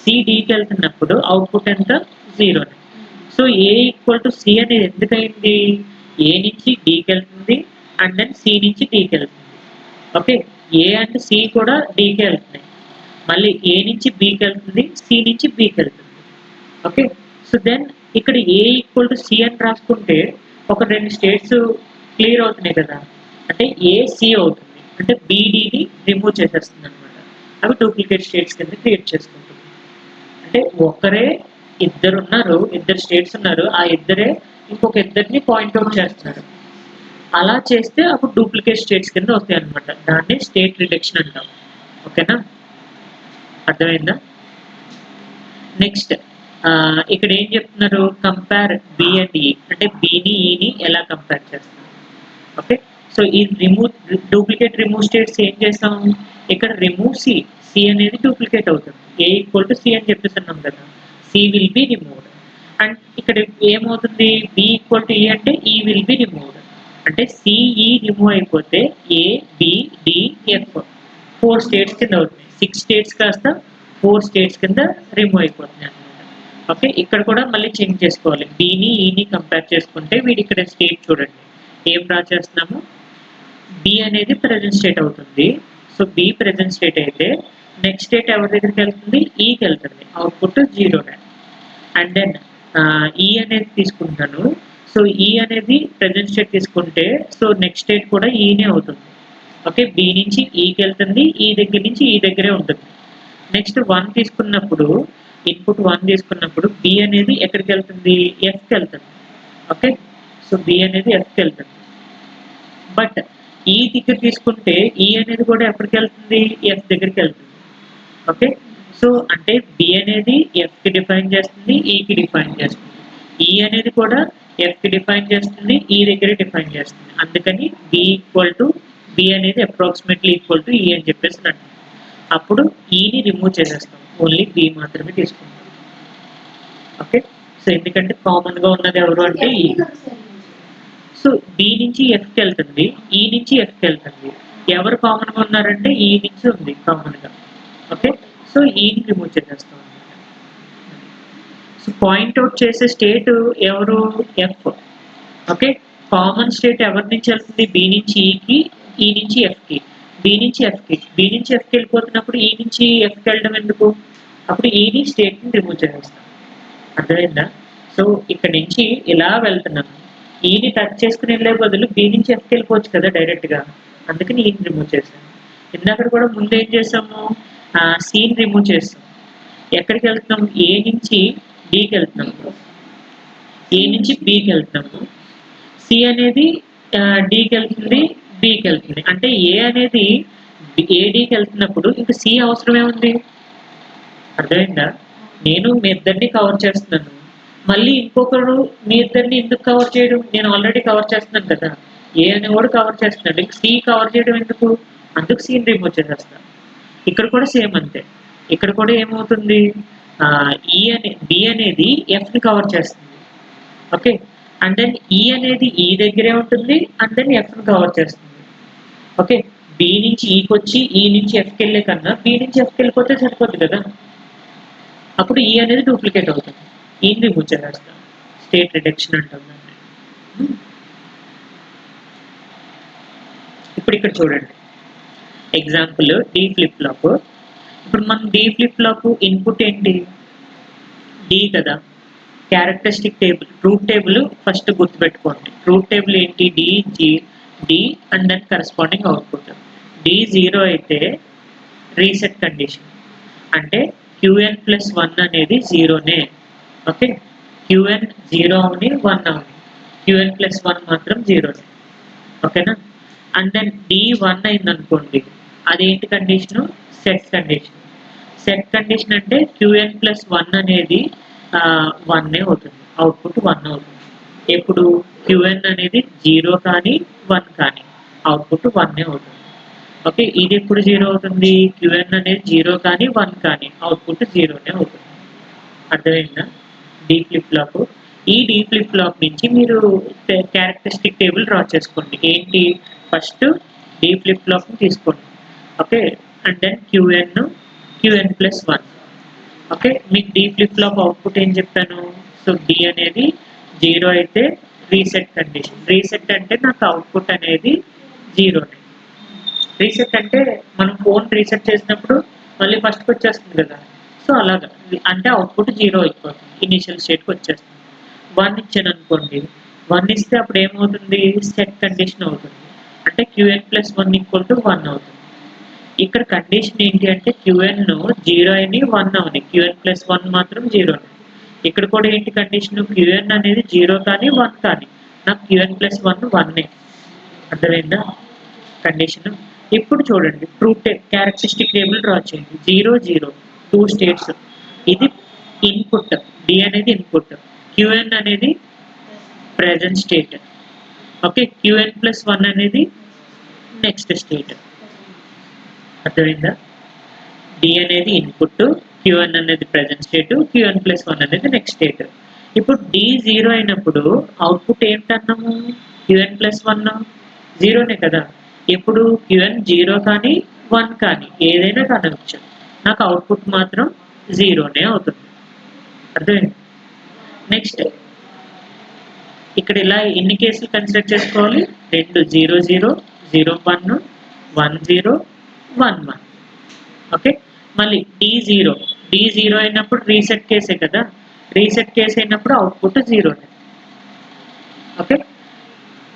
Speaker 1: సి డికి వెళ్తున్నప్పుడు అవుట్పుట్ ఎంత 0. So A equal to C అనేది ఎందుకైంది, ఏ నుంచి డికి వెళ్తుంది అండ్ దెన్ సి నుంచి డికి వెళ్తుంది. ఓకే, ఏ అండ్ సి కూడా డికి వెళ్తున్నాయి. మళ్ళీ ఏ నుంచి బికి వెళ్తుంది, సి నుంచి బికి వెళ్తుంది. ఓకే, సో దెన్ ఇక్కడ ఏ ఈక్వల్ టు సి అని రాసుకుంటే ఒక 2 స్టేట్స్ క్లియర్ అవుతున్నాయి కదా. అంటే ఏ సి అవుతుంది, అంటే బిడిని రిమూవ్ చేసేస్తుంది అనమాట. అవి డూప్లికేట్ స్టేట్స్ కింద క్రియేట్ చేసుకుంటుంది. అంటే ఒకరే ఇద్దరు ఉన్నారు, ఇద్దరు స్టేట్స్ ఉన్నారు, ఆ ఇద్దరే ఇంకొక ఇద్దరిని పాయింట్అవుట్ చేస్తున్నారు. అలా చేస్తే అప్పుడు డూప్లికేట్ స్టేట్స్ కింద వస్తాయి అనమాట. దాన్ని స్టేట్ రిడక్షన్ అంటాం. ఓకేనా, అర్థమైందా. నెక్స్ట్ ఇక్కడ ఏం చెప్తున్నారు, కంపేర్ బి అండ్ ఈ, అంటే బిని ఈని ఎలా కంపేర్ చేస్తున్నారు. ఓకే, సో ఈ డూప్లికేట్ రిమూవ్ స్టేట్స్ ఏం చేస్తాం, ఇక్కడ రిమూవ్ సి, సి అనేది డూప్లికేట్ అవుతుంది. ఏ ఈక్వల్ టు సి అని చెప్పేస్తున్నాం కదా, C will be removed. And ఇక్కడ ఏమవుతుంది బి ఈక్వల్ టు ఈ అంటే ఈ విల్ బి రిమూవ్డ్. అంటే సిఈ రిమూవ్ అయిపోతే A, B, D, F 4 states కింద అవుతుంది. 6 స్టేట్స్ కాస్త 4 స్టేట్స్ కింద రిమూవ్ అయిపోతుంది అనమాట. ఓకే, ఇక్కడ కూడా మళ్ళీ చెక్ చేసుకోవాలి. బిని ఈని కంపేర్ చేసుకుంటే వీడి ఇక్కడ స్టేట్ చూడండి ఏం డ్రా చేస్తున్నాము, బి అనేది ప్రెజెంట్ స్టేట్ అవుతుంది. సో బి ప్రెజెంట్ స్టేట్ అయితే నెక్స్ట్ స్టేట్ ఎవరి దగ్గరికి వెళ్తుంది ఈకి వెళ్తుంది. అవుట్పుట్ 0. అండ్ దెన్ ఈ అనేది తీసుకుంటాను. సో ఈ అనేది ప్రెజెంట్ స్టేట్ తీసుకుంటే సో నెక్స్ట్ స్టేట్ కూడా ఈనే అవుతుంది. ఓకే, బి నుంచి ఈకి వెళ్తుంది, ఈ దగ్గర నుంచి ఈ దగ్గరే ఉంటుంది. నెక్స్ట్ 1 తీసుకున్నప్పుడు ఇన్పుట్ 1 తీసుకున్నప్పుడు బి అనేది ఎక్కడికి వెళ్తుంది ఎఫ్కి వెళ్తుంది. ఓకే, సో బి అనేది ఎఫ్కి వెళ్తుంది. బట్ ఈ దగ్గర తీసుకుంటే ఈ అనేది కూడా ఎక్కడికి వెళ్తుంది ఎఫ్ దగ్గరికి వెళ్తుంది. ఓకే, సో అంటే బి అనేది ఎఫ్కి డిఫైన్ చేస్తుంది, ఈకి డిఫైన్ చేస్తుంది. ఈ అనేది కూడా ఎఫ్కి డిఫైన్ చేస్తుంది, ఈ దగ్గర డిఫైన్ చేస్తుంది. అందుకని బి ఈక్వల్ టు బి అనేది అప్రాక్సిమేట్లీ ఈక్వల్ టు ఈ అని చెప్పేసి అంటాం. అప్పుడు ఈని రిమూవ్ చేసేస్తాం, ఓన్లీ బి మాత్రమే తీసుకుంటాం. ఓకే, సో ఎందుకంటే కామన్ గా ఉన్నది ఎవరు అంటే ఈ. సో బి నుంచి ఎఫ్కి వెళ్తుంది, ఈ నుంచి ఎఫ్కి వెళ్తుంది. ఎవరు కామన్ గా ఉన్నారంటే ఈ నుంచి ఉంది కామన్ గా. ఓకే, సో ఈని రిమూవ్ చేసేస్తాం అనమాట. సో పాయింట్అవుట్ చేసే స్టేట్ ఎవరు ఎఫ్. ఓకే, కామన్ స్టేట్ ఎవరి నుంచి వెళ్తుంది బి నుంచి ఈకి, ఈ నుంచి ఎఫ్కి. బి నుంచి ఎఫ్కి, బి నుంచి ఎఫ్కి వెళ్ళిపోతున్నప్పుడు ఈ నుంచి ఎఫ్కి వెళ్ళడం ఎందుకు, అప్పుడు ఈని స్టేట్ని రిమూవ్ చేసేస్తాం. అర్థమైందా. సో ఇక్కడ నుంచి ఇలా వెళ్తున్నాను, ఈని టచ్ చేసుకుని వెళ్ళే బదులు బి నుంచి ఎఫ్కి వెళ్ళిపోవచ్చు కదా డైరెక్ట్గా. అందుకని ఈని రిమూవ్ చేశాను. ఇందాక కూడా ముందు ఏం చేసాము, సీని రిమూవ్ చేస్తాం. ఎక్కడికి వెళ్తున్నాము ఏ నుంచి డికి వెళ్తున్నాము, ఏ నుంచి బికి వెళ్తున్నాము. సి అనేది డికి వెళ్తుంది, బికి వెళ్తుంది. అంటే ఏ అనేది ఏడీకి వెళ్తున్నప్పుడు ఇంకా సి అవసరం ఏముంది, అర్థమైందా. నేను మీ ఇద్దరిని కవర్ చేస్తున్నాను, మళ్ళీ ఇంకొకరు మీ ఇద్దరిని ఎందుకు కవర్ చేయడం, నేను ఆల్రెడీ కవర్ చేస్తున్నాను కదా, ఏ అనేవాడు కవర్ చేస్తున్నాడు, ఇంక సి కవర్ చేయడం ఎందుకు, అందుకు సీన్ రిమూవ్ చేసేస్తాను. ఇక్కడ కూడా సేమ్ అంతే, ఇక్కడ కూడా ఏమవుతుంది, బి అనేది ఎఫ్ని కవర్ చేస్తుంది. ఓకే, అండ్ దెన్ ఈ అనేది ఈ దగ్గరే ఉంటుంది, అండ్ దెన్ ఎఫ్ని కవర్ చేస్తుంది. ఓకే, బి నుంచి ఈకి వచ్చి ఈ నుంచి ఎఫ్కి వెళ్ళే కన్నా బి నుంచి ఎఫ్కి వెళ్ళిపోతే సరిపోతుంది కదా, అప్పుడు ఈ అనేది డూప్లికేట్ అవుతుంది, ఈని రిమూవ్ చేసేస్తాం, స్టేట్ రిడక్షన్ అంటుంది. ఇప్పుడు ఇక్కడ చూడండి ఎగ్జాంపుల్ డి ఫ్లిప్ ఫ్లాప్. ఇప్పుడు మనం డి ఫ్లిప్ ఫ్లాప్ ఇన్పుట్ ఏంటి, డి కదా, characteristic table truth table first గుర్తుపెట్టుకోండి. ట్రూత్ టేబుల్ ఏంటి, D and then corresponding output. D 0 అయితే రీసెట్ కండిషన్, అంటే qn+1 అనేది 0నే. ఓకే, qn 0 అవని 1 అవని, qn+1 మాత్రం 0నే. ఓకేనా, అండ్ దెన్ డి 1 అయింది అనుకోండి, అదేంటి condition, set condition. Set condition అంటే qn+1 అనేది 1 అవుతుంది, అవుట్పుట్ 1 అవుతుంది. ఎప్పుడు qn అనేది 0 కానీ 1 కానీ అవుట్పుట్ 1 అవుతుంది. ఓకే, ఇది ఎప్పుడు 0 అవుతుంది, qn అనేది 0 కానీ 1 కానీ అవుట్పుట్ 0నే అవుతుంది. అర్థమైందా, డి ఫ్లిప్ ఫ్లాప్. ఈ డి ఫ్లిప్ ఫ్లాప్ నుంచి మీరు క్యారెక్టరిస్టిక్ టేబుల్ డ్రా చేసుకోండి. ఏంటి, ఫస్ట్ డి ఫ్లిప్ ఫ్లాప్ తీసుకోండి. Okay, and then qn+1. Okay, మీకు డి ఫ్లిప్ ఫ్లాప్ అవుట్పుట్ ఏం చెప్పాను, సో డి అనేది 0 అయితే రీసెట్ కండిషన్. రీసెట్ అంటే నాకు అవుట్పుట్ అనేది 0నే. రీసెట్ అంటే మనం ఫోన్ రీసెట్ చేసినప్పుడు మళ్ళీ ఫస్ట్కి వచ్చేస్తుంది కదా, సో అలాగా, అంటే అవుట్పుట్ 0 అయిపోతుంది, ఇనిషియల్ స్టేట్కి వచ్చేస్తుంది. 1 ఇచ్చాను అనుకోండి, 1 ఇస్తే అప్పుడు ఏమవుతుంది, సెట్ కండిషన్ అవుతుంది, అంటే qn+1 = 1 అవుతుంది. ఇక్కడ కండిషన్ ఏంటి అంటే qn 0 అని 1 అవని, qn+1 మాత్రం 0. ఇక్కడ కూడా ఏంటి కండిషన్, qn అనేది 0 కానీ 1 కానీ నాకు qn+1 1. అర్థమైందా కండిషన్. ఇప్పుడు చూడండి ట్రూత్ క్యారెక్టరిస్టిక్ టేబుల్ డ్రా చేయండి. 0 0 2 స్టేట్స్, ఇది ఇన్పుట్, డి అనేది ఇన్పుట్, qn అనేది ప్రెజెంట్ స్టేట్. ఓకే, qn+1 అనేది నెక్స్ట్ స్టేట్. అర్థమైందా, డి అనేది ఇన్పుట్, qn అనేది ప్రెజెంట్ స్టేట్, qn+1 అనేది నెక్స్ట్ స్టేట్. ఇప్పుడు డి 0 అయినప్పుడు అవుట్పుట్ ఏంటన్నాము, qn+1 0నే కదా, ఇప్పుడు qn 0 కానీ 1 కానీ ఏదైనా కానవచ్చు, నాకు అవుట్పుట్ మాత్రం 0నే అవుతుంది. అర్థమైంది. నెక్స్ట్ ఇక్కడ ఇలా ఎన్ని కేసులు కన్సిడర్ చేసుకోవాలి, 2 0 0 0 1 1 0 1 1. ఓకే, మళ్ళీ డి 0 అయినప్పుడు రీసెట్ కేసే కదా, రీసెట్ కేసు అయినప్పుడు అవుట్పుట్ 0నే. ఓకే,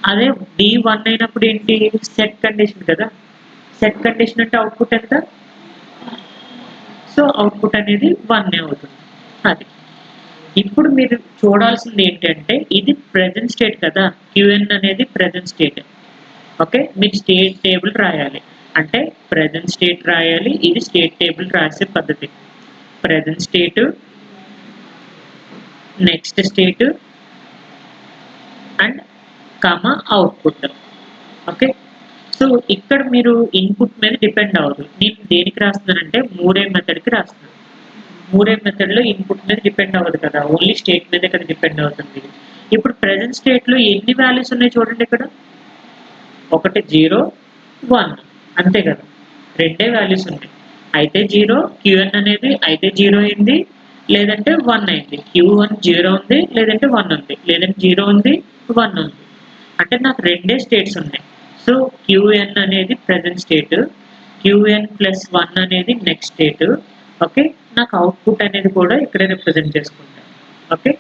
Speaker 1: అదే డి 1 అయినప్పుడు ఏంటి, సెట్ కండిషన్ కదా, సెట్ కండిషన్ అంటే అవుట్పుట్ ఎంత, సో అవుట్పుట్ అనేది 1 అవుతుంది. అది ఇప్పుడు మీరు చూడాల్సింది ఏంటంటే ఇది ప్రెజెంట్ స్టేట్ కదా, qn అనేది ప్రెజెంట్ స్టేట్. ఓకే, మీరు స్టేట్ టేబుల్ రాయాలి, అంటే ప్రెజెంట్ స్టేట్ రాయాలి, ఇది స్టేట్ టేబుల్ రాసే పద్ధతి. Present state, next state and comma output. Okay, so ఇక్కడ మీరు ఇన్పుట్ మీద డిపెండ్ అవ్వదు, నేను దేనికి రాస్తున్నానంటే మూడే మెథడ్కి రాస్తున్నాను. మూడే మెథడ్లో ఇన్పుట్ మీద డిపెండ్ అవ్వదు కదా, ఓన్లీ స్టేట్ మీద ఇక్కడ డిపెండ్ అవుతుంది. ఇప్పుడు ప్రెజెంట్ స్టేట్లో ఎన్ని వాల్యూస్ ఉన్నాయి చూడండి, ఇక్కడ 1 0 1 అంతే కదా, రెండే వాల్యూస్ ఉన్నాయి. అయితే 0 qn అనేది అయితే 0 అయింది, లేదంటే 1 అయింది. q1 0 ఉంది, లేదంటే 1 ఉంది, లేదంటే 0 ఉంది 1 ఉంది, అంటే నాకు రెండే స్టేట్స్ ఉన్నాయి. సో qn అనేది ప్రెజెంట్ స్టేట్, qn+1 అనేది నెక్స్ట్ స్టేట్. ఓకే, నాకు అవుట్పుట్ అనేది కూడా ఇక్కడ రిప్రజెంట్ చేసుకుంటాను. ఓకే,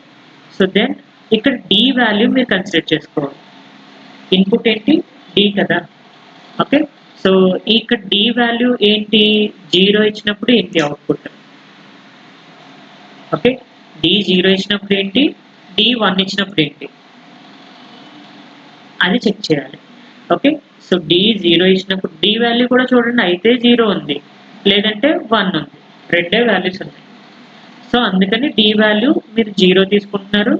Speaker 1: సో దెన్ ఇక్కడ డి వాల్యూ మీరు కన్సిడర్ చేసుకోవాలి. ఇన్పుట్ ఏంటి, డి కదా. ఓకే, సో ఇక్కడ డి వాల్యూ ఏంటి, 0 ఇచ్చినప్పుడు ఏంటి అవుట్పుట్. ఓకే, డి 0 ఇచ్చినప్పుడు ఏంటి, డి 1 ఇచ్చినప్పుడు ఏంటి, అది చెక్ చేయాలి. ఓకే, సో డి 0 ఇచ్చినప్పుడు డి వాల్యూ కూడా చూడండి, అయితే 0 ఉంది, లేదంటే 1 ఉంది, రెండే వాల్యూస్ ఉన్నాయి. సో అందుకని డి వాల్యూ మీరు 0 తీసుకుంటున్నారు,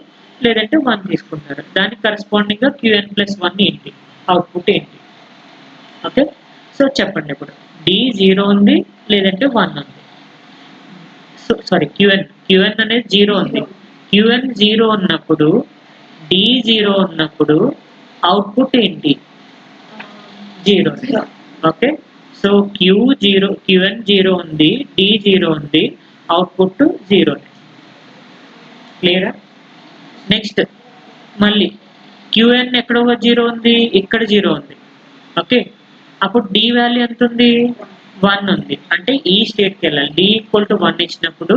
Speaker 1: లేదంటే 1 తీసుకుంటున్నారు. దానికి కరెస్పాండింగ్గా క్యూఎన్ ప్లస్ 1 ఏంటి, అవుట్పుట్ ఏంటి? ఓకే, సో చెప్పండి ఇప్పుడు. డి 0 ఉంది, లేదంటే 1 ఉంది. సో సారీ, క్యూఎన్ అనేది 0 ఉంది. క్యూఎన్ 0 ఉన్నప్పుడు, డి 0 ఉన్నప్పుడు అవుట్పుట్ ఏంటి? 0. ఓకే, సో క్యూఎన్ 0 ఉంది, డి 0 ఉంది, అవుట్పుట్ 0. క్లియరా? నెక్స్ట్ మళ్ళీ క్యూఎన్ ఎక్కడ 0 ఉంది, ఇక్కడ 0 ఉంది. ఓకే, అప్పుడు డి వాల్యూ ఎంత ఉంది? 1 ఉంది. అంటే ఈ స్టేట్కి వెళ్ళాలి. డి ఈక్వల్ టు 1 ఇచ్చినప్పుడు,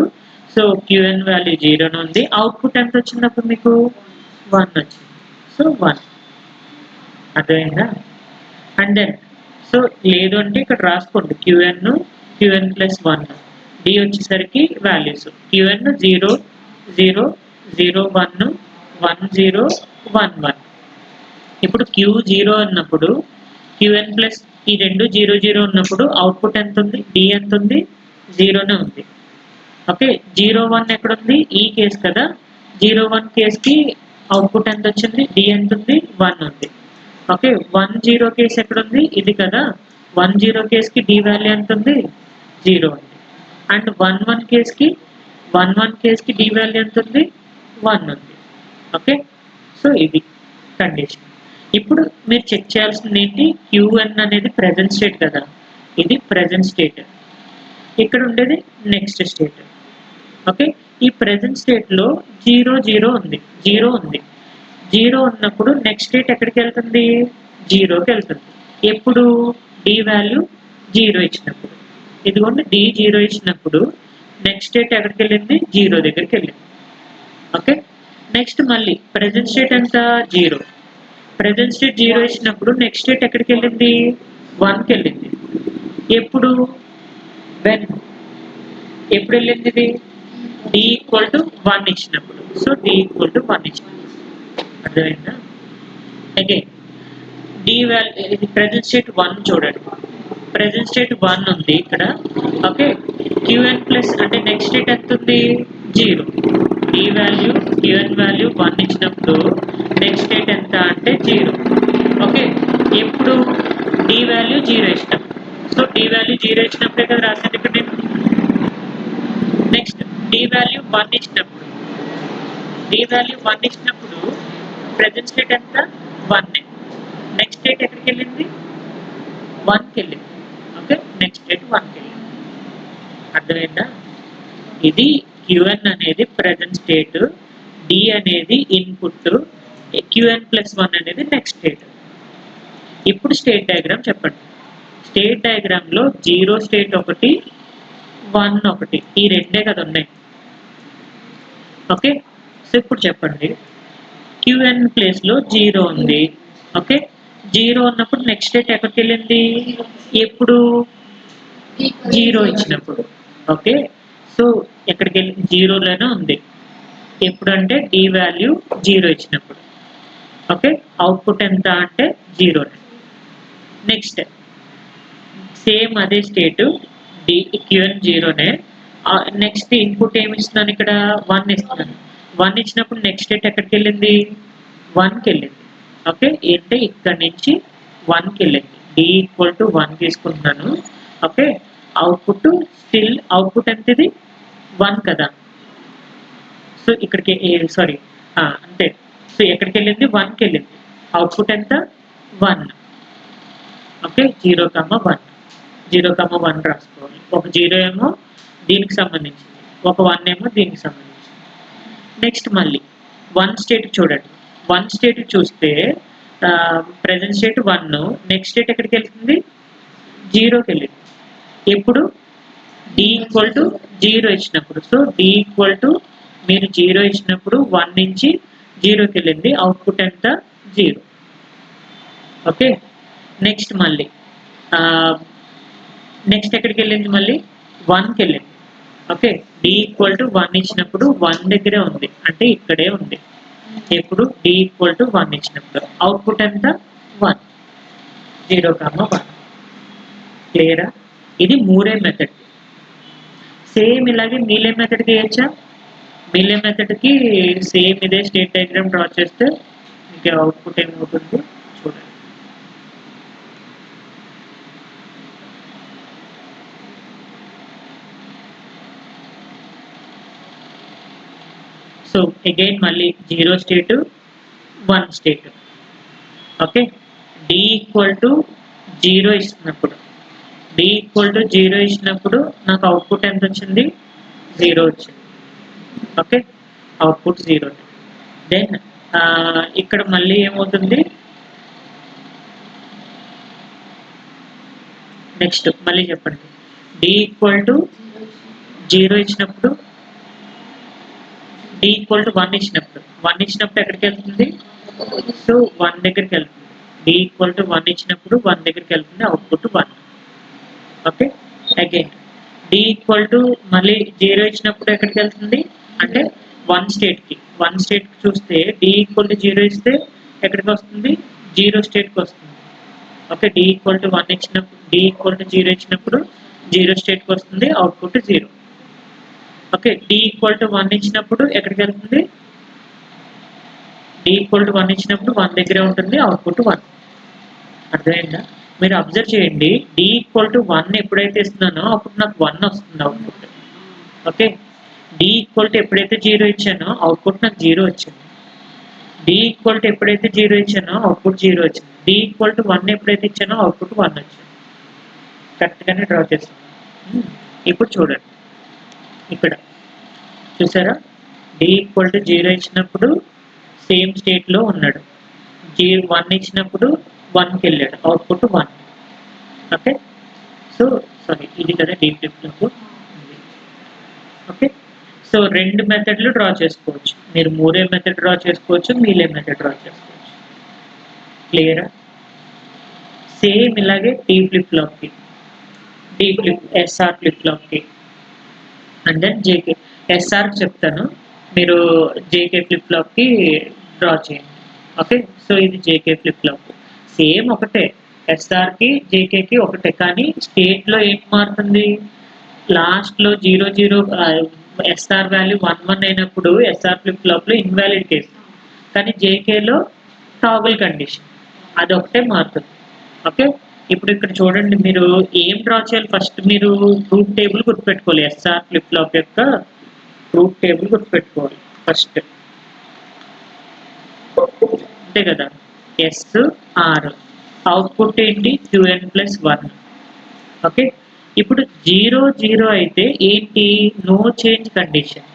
Speaker 1: సో క్యూఎన్ వాల్యూ 0 ఉంది. అవుట్పుట్ ఎంత వచ్చినప్పుడు మీకు 1 వచ్చింది. సో 1 అర్థమైందా? అండ్ దెన్ సో లేదు అంటే ఇక్కడ రాసుకోండి, క్యూఎన్ ప్లస్ 1. డి వచ్చేసరికి వాల్యూస్ క్యూఎన్ 0 0 0 1 1 0 1 1. ఇప్పుడు క్యూ 0 అన్నప్పుడు క్యూఎన్ ప్లస్ ఈ రెండు 0 0 ఉన్నప్పుడు అవుట్పుట్ ఎంత ఉంది? డి ఎంత ఉంది? 0నే ఉంది. ఓకే, 0 1 ఎక్కడ ఉంది? ఈ కేస్ కదా. 0 1 కేస్కి అవుట్పుట్ ఎంత వచ్చింది? డి ఎంత ఉంది? 1 ఉంది. ఓకే, 1 0 కేస్ ఎక్కడ ఉంది? ఇది కదా. 1 0 కేస్కి డి వాల్యూ ఎంత ఉంది? 0 ఉంది. అండ్ 1 1 కేస్కి డి వాల్యూ ఎంత ఉంది? 1 ఉంది. ఓకే, సో ఇది కండిషన్. ఇప్పుడు మీరు చెక్ చేయాల్సింది ఏంటి? క్యూఎన్ అనేది ప్రెజెంట్ స్టేట్ కదా, ఇది ప్రెజెంట్ స్టేట్. ఇక్కడ ఉండేది నెక్స్ట్ స్టేట్. ఓకే, ఈ ప్రెజెంట్ స్టేట్లో 0 0 ఉంది, 0 ఉంది. 0 ఉన్నప్పుడు నెక్స్ట్ స్టేట్ ఎక్కడికి వెళ్తుంది? 0కి వెళ్తుంది. ఎప్పుడు? డి వాల్యూ 0 ఇచ్చినప్పుడు. ఇదిగోండి, డి 0 ఇచ్చినప్పుడు నెక్స్ట్ స్టేట్ ఎక్కడికి వెళ్ళింది? 0 దగ్గరికి వెళ్ళింది. ఓకే, నెక్స్ట్ మళ్ళీ ప్రెజెంట్ స్టేట్ ఎంత? 0. ప్రెజెంట్ స్టేట్ 0 ఇచ్చినప్పుడు నెక్స్ట్ స్టేట్ ఎక్కడికి వెళ్ళింది? 1కి వెళ్ళింది. ఎప్పుడు? వెన్ ఎప్పుడు వెళ్ళింది ఇది? డి ఈక్వల్ టు 1 ఇచ్చినప్పుడు. సో డి ఈక్వల్ టు 1 ఇచ్చినప్పుడు. అర్థమైందా? అగైన్ డి వాల్యూ, ఇది ప్రెజెంట్ స్టేట్ 1 చూడండి. ప్రెజెంట్ స్టేట్ 1 ఉంది ఇక్కడ. ఓకే, క్యూఎన్ ప్లస్ అంటే నెక్స్ట్ స్టేట్ ఎంత ఉంది? 0. డి వాల్యూ క్యూఎన్ వాల్యూ 1 ఇచ్చినప్పుడు నెక్స్ట్ స్టేట్ ఎంత అంటే 0. ఓకే, ఎప్పుడు? డి వాల్యూ 0 ఇచ్చినప్పుడు. సో డి వాల్యూ 0 ఇచ్చినప్పుడే కదా రాసేది ఇక్కడ నేను. నెక్స్ట్ డి వాల్యూ 1 ఇచ్చినప్పుడు, డి వాల్యూ 1 ఇచ్చినప్పుడు ప్రెజెంట్ స్టేట్ ఎంత? 1. నెక్స్ట్ స్టేట్ ఎక్కడికి వెళ్ళింది? 1కి వెళ్ళింది. ఓకే, నెక్స్ట్ స్టేట్ 1కి వెళ్ళింది. అర్థమైందా? ఇది క్యూఎన్ అనేది ప్రెజెంట్ స్టేట్, డి అనేది ఇన్పుట్, క్యూఎన్ ప్లస్ 1 అనేది నెక్స్ట్ స్టేట్. ఇప్పుడు స్టేట్ డయాగ్రామ్ చెప్పండి. స్టేట్ డయాగ్రామ్లో 0 స్టేట్ ఒకటి, 1 ఒకటి, ఈ రెండే కదా ఉన్నాయి. ఓకే, సో ఇప్పుడు చెప్పండి, క్యూఎన్ ప్లేస్లో 0 ఉంది. ఓకే, 0 ఉన్నప్పుడు నెక్స్ట్ స్టేట్ ఎక్కడికి వెళ్ళింది? ఎప్పుడు? 0 ఇచ్చినప్పుడు. ఓకే, సో ఎక్కడికి వెళ్ళి 0లోనే ఉంది. ఎప్పుడు అంటే డి వాల్యూ 0 ఇచ్చినప్పుడు. ఓకే, అవుట్పుట్ ఎంత అంటే 0. నెక్స్ట్ సేమ్ అదే స్టేట్, డి క్యూఎన్ 0నే. నెక్స్ట్ ఇన్పుట్ ఏమి ఇస్తున్నాను ఇక్కడ? 1 ఇస్తున్నాను. 1 ఇచ్చినప్పుడు నెక్స్ట్ స్టేట్ ఎక్కడికి వెళ్ళింది? 1కి వెళ్ళింది. ఓకే, అంటే ఇక్కడ నుంచి 1కి వెళ్ళింది. డి ఈక్వల్ టు 1 తీసుకుంటున్నాను. ఓకే, అవుట్పుట్ స్టిల్ అవుట్పుట్ ఎంత? ఇది 1 కదా. సో ఇక్కడికి సారీ అంతే. సో ఎక్కడికి వెళ్ళింది? 1కి వెళ్ళింది. అవుట్పుట్ ఎంత? 1. ఓకే, 0, 1. 0, 1 రాసుకోవాలి. ఒక 0 ఏమో దీనికి సంబంధించింది, ఒక 1 ఏమో దీనికి సంబంధించింది. నెక్స్ట్ మళ్ళీ 1 స్టేట్ చూడండి. 1 స్టేట్ చూస్తే ప్రెజెంట్ స్టేట్ 1, నెక్స్ట్ స్టేట్ ఎక్కడికి వెళ్తుంది? 0కి వెళ్ళింది. ఎప్పుడు? డి ఈక్వల్ టు 0 ఇచ్చినప్పుడు. సో డి ఈక్వల్ టు మీరు 0 ఇచ్చినప్పుడు 1 నుంచి 0కి వెళ్ళింది. అవుట్పుట్ ఎంత? 0. ఓకే, నెక్స్ట్ మళ్ళీ నెక్స్ట్ ఎక్కడికి వెళ్ళింది? మళ్ళీ 1కి వెళ్ళింది. ఓకే, డి ఈక్వల్ టు 1 ఇచ్చినప్పుడు 1 దగ్గరే ఉంది, అంటే ఇక్కడే ఉంది. ఎప్పుడు? డి ఈక్వల్ టు 1 ఇచ్చినప్పుడు. అవుట్పుట్ ఎంత? 1. 0, 1. క్లియరా? ఇది మూడే మెథడ్. సేమ్ ఇలాగే మీలే మెథడ్కి వేయచ్చా? మీలే మెథడ్కి సేమ్ ఇదే స్టేట్ డయాగ్రామ్ డ్రా చేస్తే మీకు అవుట్పుట్ ఏమవుతుంది చూడండి. సో అగైన్ మళ్ళీ 0 state 1 state. Okay, d equal to 0 ఇచ్చినప్పుడు నాకు అవుట్పుట్ ఎంత వచ్చింది? 0 వచ్చింది. Okay, output 0. దెన్ ఇక్కడ మళ్ళీ ఏమవుతుంది? నెక్స్ట్ మళ్ళీ చెప్పండి. d ఈక్వల్ టు 0 ఇచ్చినప్పుడు, d ఈక్వల్ టు 1 ఇచ్చినప్పుడు ఎక్కడికి వెళ్తుంది? సో 1 దగ్గరికి వెళ్తుంది. d ఈక్వల్ టు 1 ఇచ్చినప్పుడు 1 దగ్గరికి వెళ్తుంది, output 1. Okay, again d equal to మళ్ళీ 0 ఇచ్చినప్పుడు ఎక్కడికి వెళ్తుంది అంటే 1 స్టేట్కి చూస్తే d ఈక్వల్ టు 0 ఇస్తే ఎక్కడికి వస్తుంది? 0 స్టేట్కి వస్తుంది. ఓకే, d ఈక్వల్ టు 1 ఇచ్చినప్పుడు, d ఈక్వల్ టు 0 ఇచ్చినప్పుడు 0 స్టేట్కి వస్తుంది, output 0. Okay, d equal to 1 ఇచ్చినప్పుడు ఎక్కడికి వెళ్తుంది? d ఈక్వల్ టు 1 ఇచ్చినప్పుడు 1 దగ్గరే ఉంటుంది, అవుట్పుట్ 1. అర్థమైందా? మీరు అబ్జర్వ్ చేయండి, d ఈక్వల్ టు 1 ఎప్పుడైతే ఇస్తున్నానో అప్పుడు నాకు 1 వస్తుంది output. Okay, d equal to ఎప్పుడైతే 0 ఇచ్చానో అవుట్పుట్ నాకు 0 వచ్చింది. d ఈక్వల్ టు ఎప్పుడైతే 0 ఇచ్చానో అవుట్పుట్ 0 వచ్చింది. d ఈక్వల్ టు 1 ఎప్పుడైతే ఇచ్చానో అవుట్పుట్ 1 వచ్చింది. కరెక్ట్గానే డ్రా చేస్తాను. ఇప్పుడు చూడండి, ఇక్కడ చూసారా? d ఈక్వల్ టు 0 ఇచ్చినప్పుడు సేమ్ స్టేట్లో ఉన్నాడు, 1 ఇచ్చినప్పుడు 1కి వెళ్ళాడు, అవుట్పుట్ 1. ఓకే, సో సారీ ఇది కదా D flip flop. Okay, so 2 మెథడ్లు డ్రా చేసుకోవచ్చు. మీరు మూరే మెథడ్ డ్రా చేసుకోవచ్చు, మీలే మెథడ్ డ్రా చేసుకోవచ్చు. క్లియరా? సేమ్ ఇలాగే టీ ఫ్లిప్ ఫ్లాప్కి, ఎస్ఆర్ ఫ్లిప్ ఫ్లాప్కి, అండ్ దెన్ జేకే. ఎస్ఆర్ చెప్తాను, మీరు జేకే ఫ్లిప్ ఫ్లాప్కి డ్రా చేయండి. ఓకే, సో ఇది జేకే ఫ్లిప్ ఫ్లాప్. సేమ్ ఒకటే, ఎస్ఆర్కి జేకేకి ఒకటే, కానీ స్టేట్లో ఏం మారుతుంది? లాస్ట్లో 0 ఎస్ఆర్ వాల్యూ 1 అయినప్పుడు ఎస్ఆర్ ఫ్లిప్ ఫ్లాప్లో ఇన్వాలిడ్ కేసు, కానీ జేకేలో టాగుల్ కండిషన్, అది ఒకటే మారుతుంది. ఓకే, ఇప్పుడు ఇక్కడ చూడండి, మీరు ఏం డ్రా చేయాలి? ఫస్ట్ మీరు ట్రూత్ టేబుల్ గుర్తుపెట్టుకోవాలి. ఎస్ఆర్ ఫ్లిప్ ఫ్లాప్ యొక్క ట్రూత్ టేబుల్ గుర్తుపెట్టుకోవాలి ఫస్ట్, అంతే కదా? ఎస్ఆర్ అవుట్పుట్ ఏంటి? qn+1. ఓకే, ఇప్పుడు 0 అయితే ఏంటి? No change condition.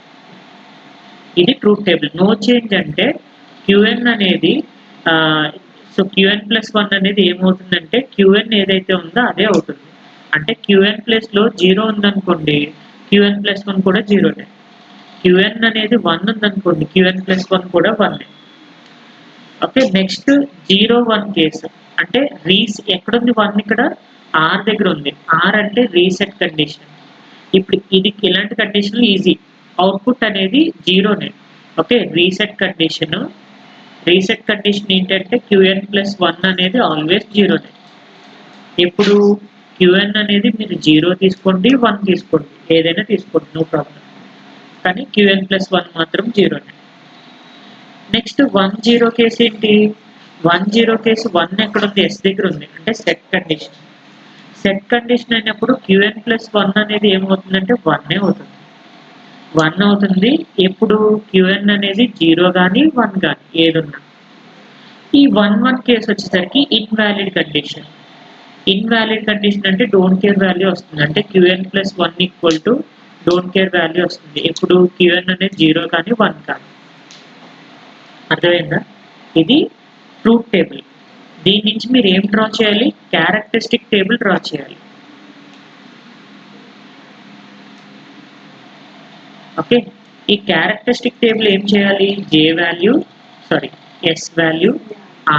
Speaker 1: ఇది ట్రూత్ టేబుల్. నో చేంజ్ అంటే qn అనేది సో qn+1 అనేది ఏమవుతుందంటే qn ఏదైతే ఉందో అదే అవుతుంది. అంటే qn ప్లేస్లో 0 ఉందనుకోండి, qn+1 కూడా 0నే. qn అనేది 1 ఉందనుకోండి, qn+1 కూడా 1. ఓకే, నెక్స్ట్ 0-1 కేసు అంటే ఎక్కడుంది 1? ఇక్కడ r దగ్గర ఉంది. r అంటే రీసెట్ కండిషన్. ఇప్పుడు ఇది ఇలాంటి కండిషన్ ఈజీ, అవుట్పుట్ అనేది 0నే. ఓకే, రీసెట్ కండిషన్ ఏంటంటే qn+1 అనేది ఆల్వేస్ 0నే. ఇప్పుడు qn అనేది మీరు 0 తీసుకోండి, 1 తీసుకోండి, ఏదైనా తీసుకోండి, నో ప్రాబ్లం. కానీ qn+1 మాత్రం 0నే. నెక్స్ట్ 1-0 కేసు ఏంటి? 1-0 కేసు 1 ఎక్కడ ఉంది? s దగ్గర ఉంది, అంటే సెట్ కండిషన్. సెట్ కండిషన్ అయినప్పుడు qn+1 అనేది ఏమవుతుందంటే 1 అవుతుంది. 1 అవుతుంది. ఎప్పుడు qn అనేది 0 కానీ 1 కానీ ఏదున్నా. ఈ 1-1 కేసు వచ్చేసరికి ఇన్వాలిడ్ కండిషన్. ఇన్వాలిడ్ కండిషన్ అంటే డోంట్ కేర్ వాల్యూ వస్తుంది, అంటే qn+1 equal to don't care value వస్తుంది. ఎప్పుడు qn అనేది 0 కానీ 1 కానీ. అర్థమైందా? ఇది ట్రూత్ టేబుల్. దీని నుంచి మీరు ఏం డ్రా చేయాలి? క్యారెక్టరిస్టిక్ టేబుల్ డ్రా చేయాలి. ఓకే, ఈ క్యారెక్టరిస్టిక్ టేబుల్ ఏం చేయాలి? s value,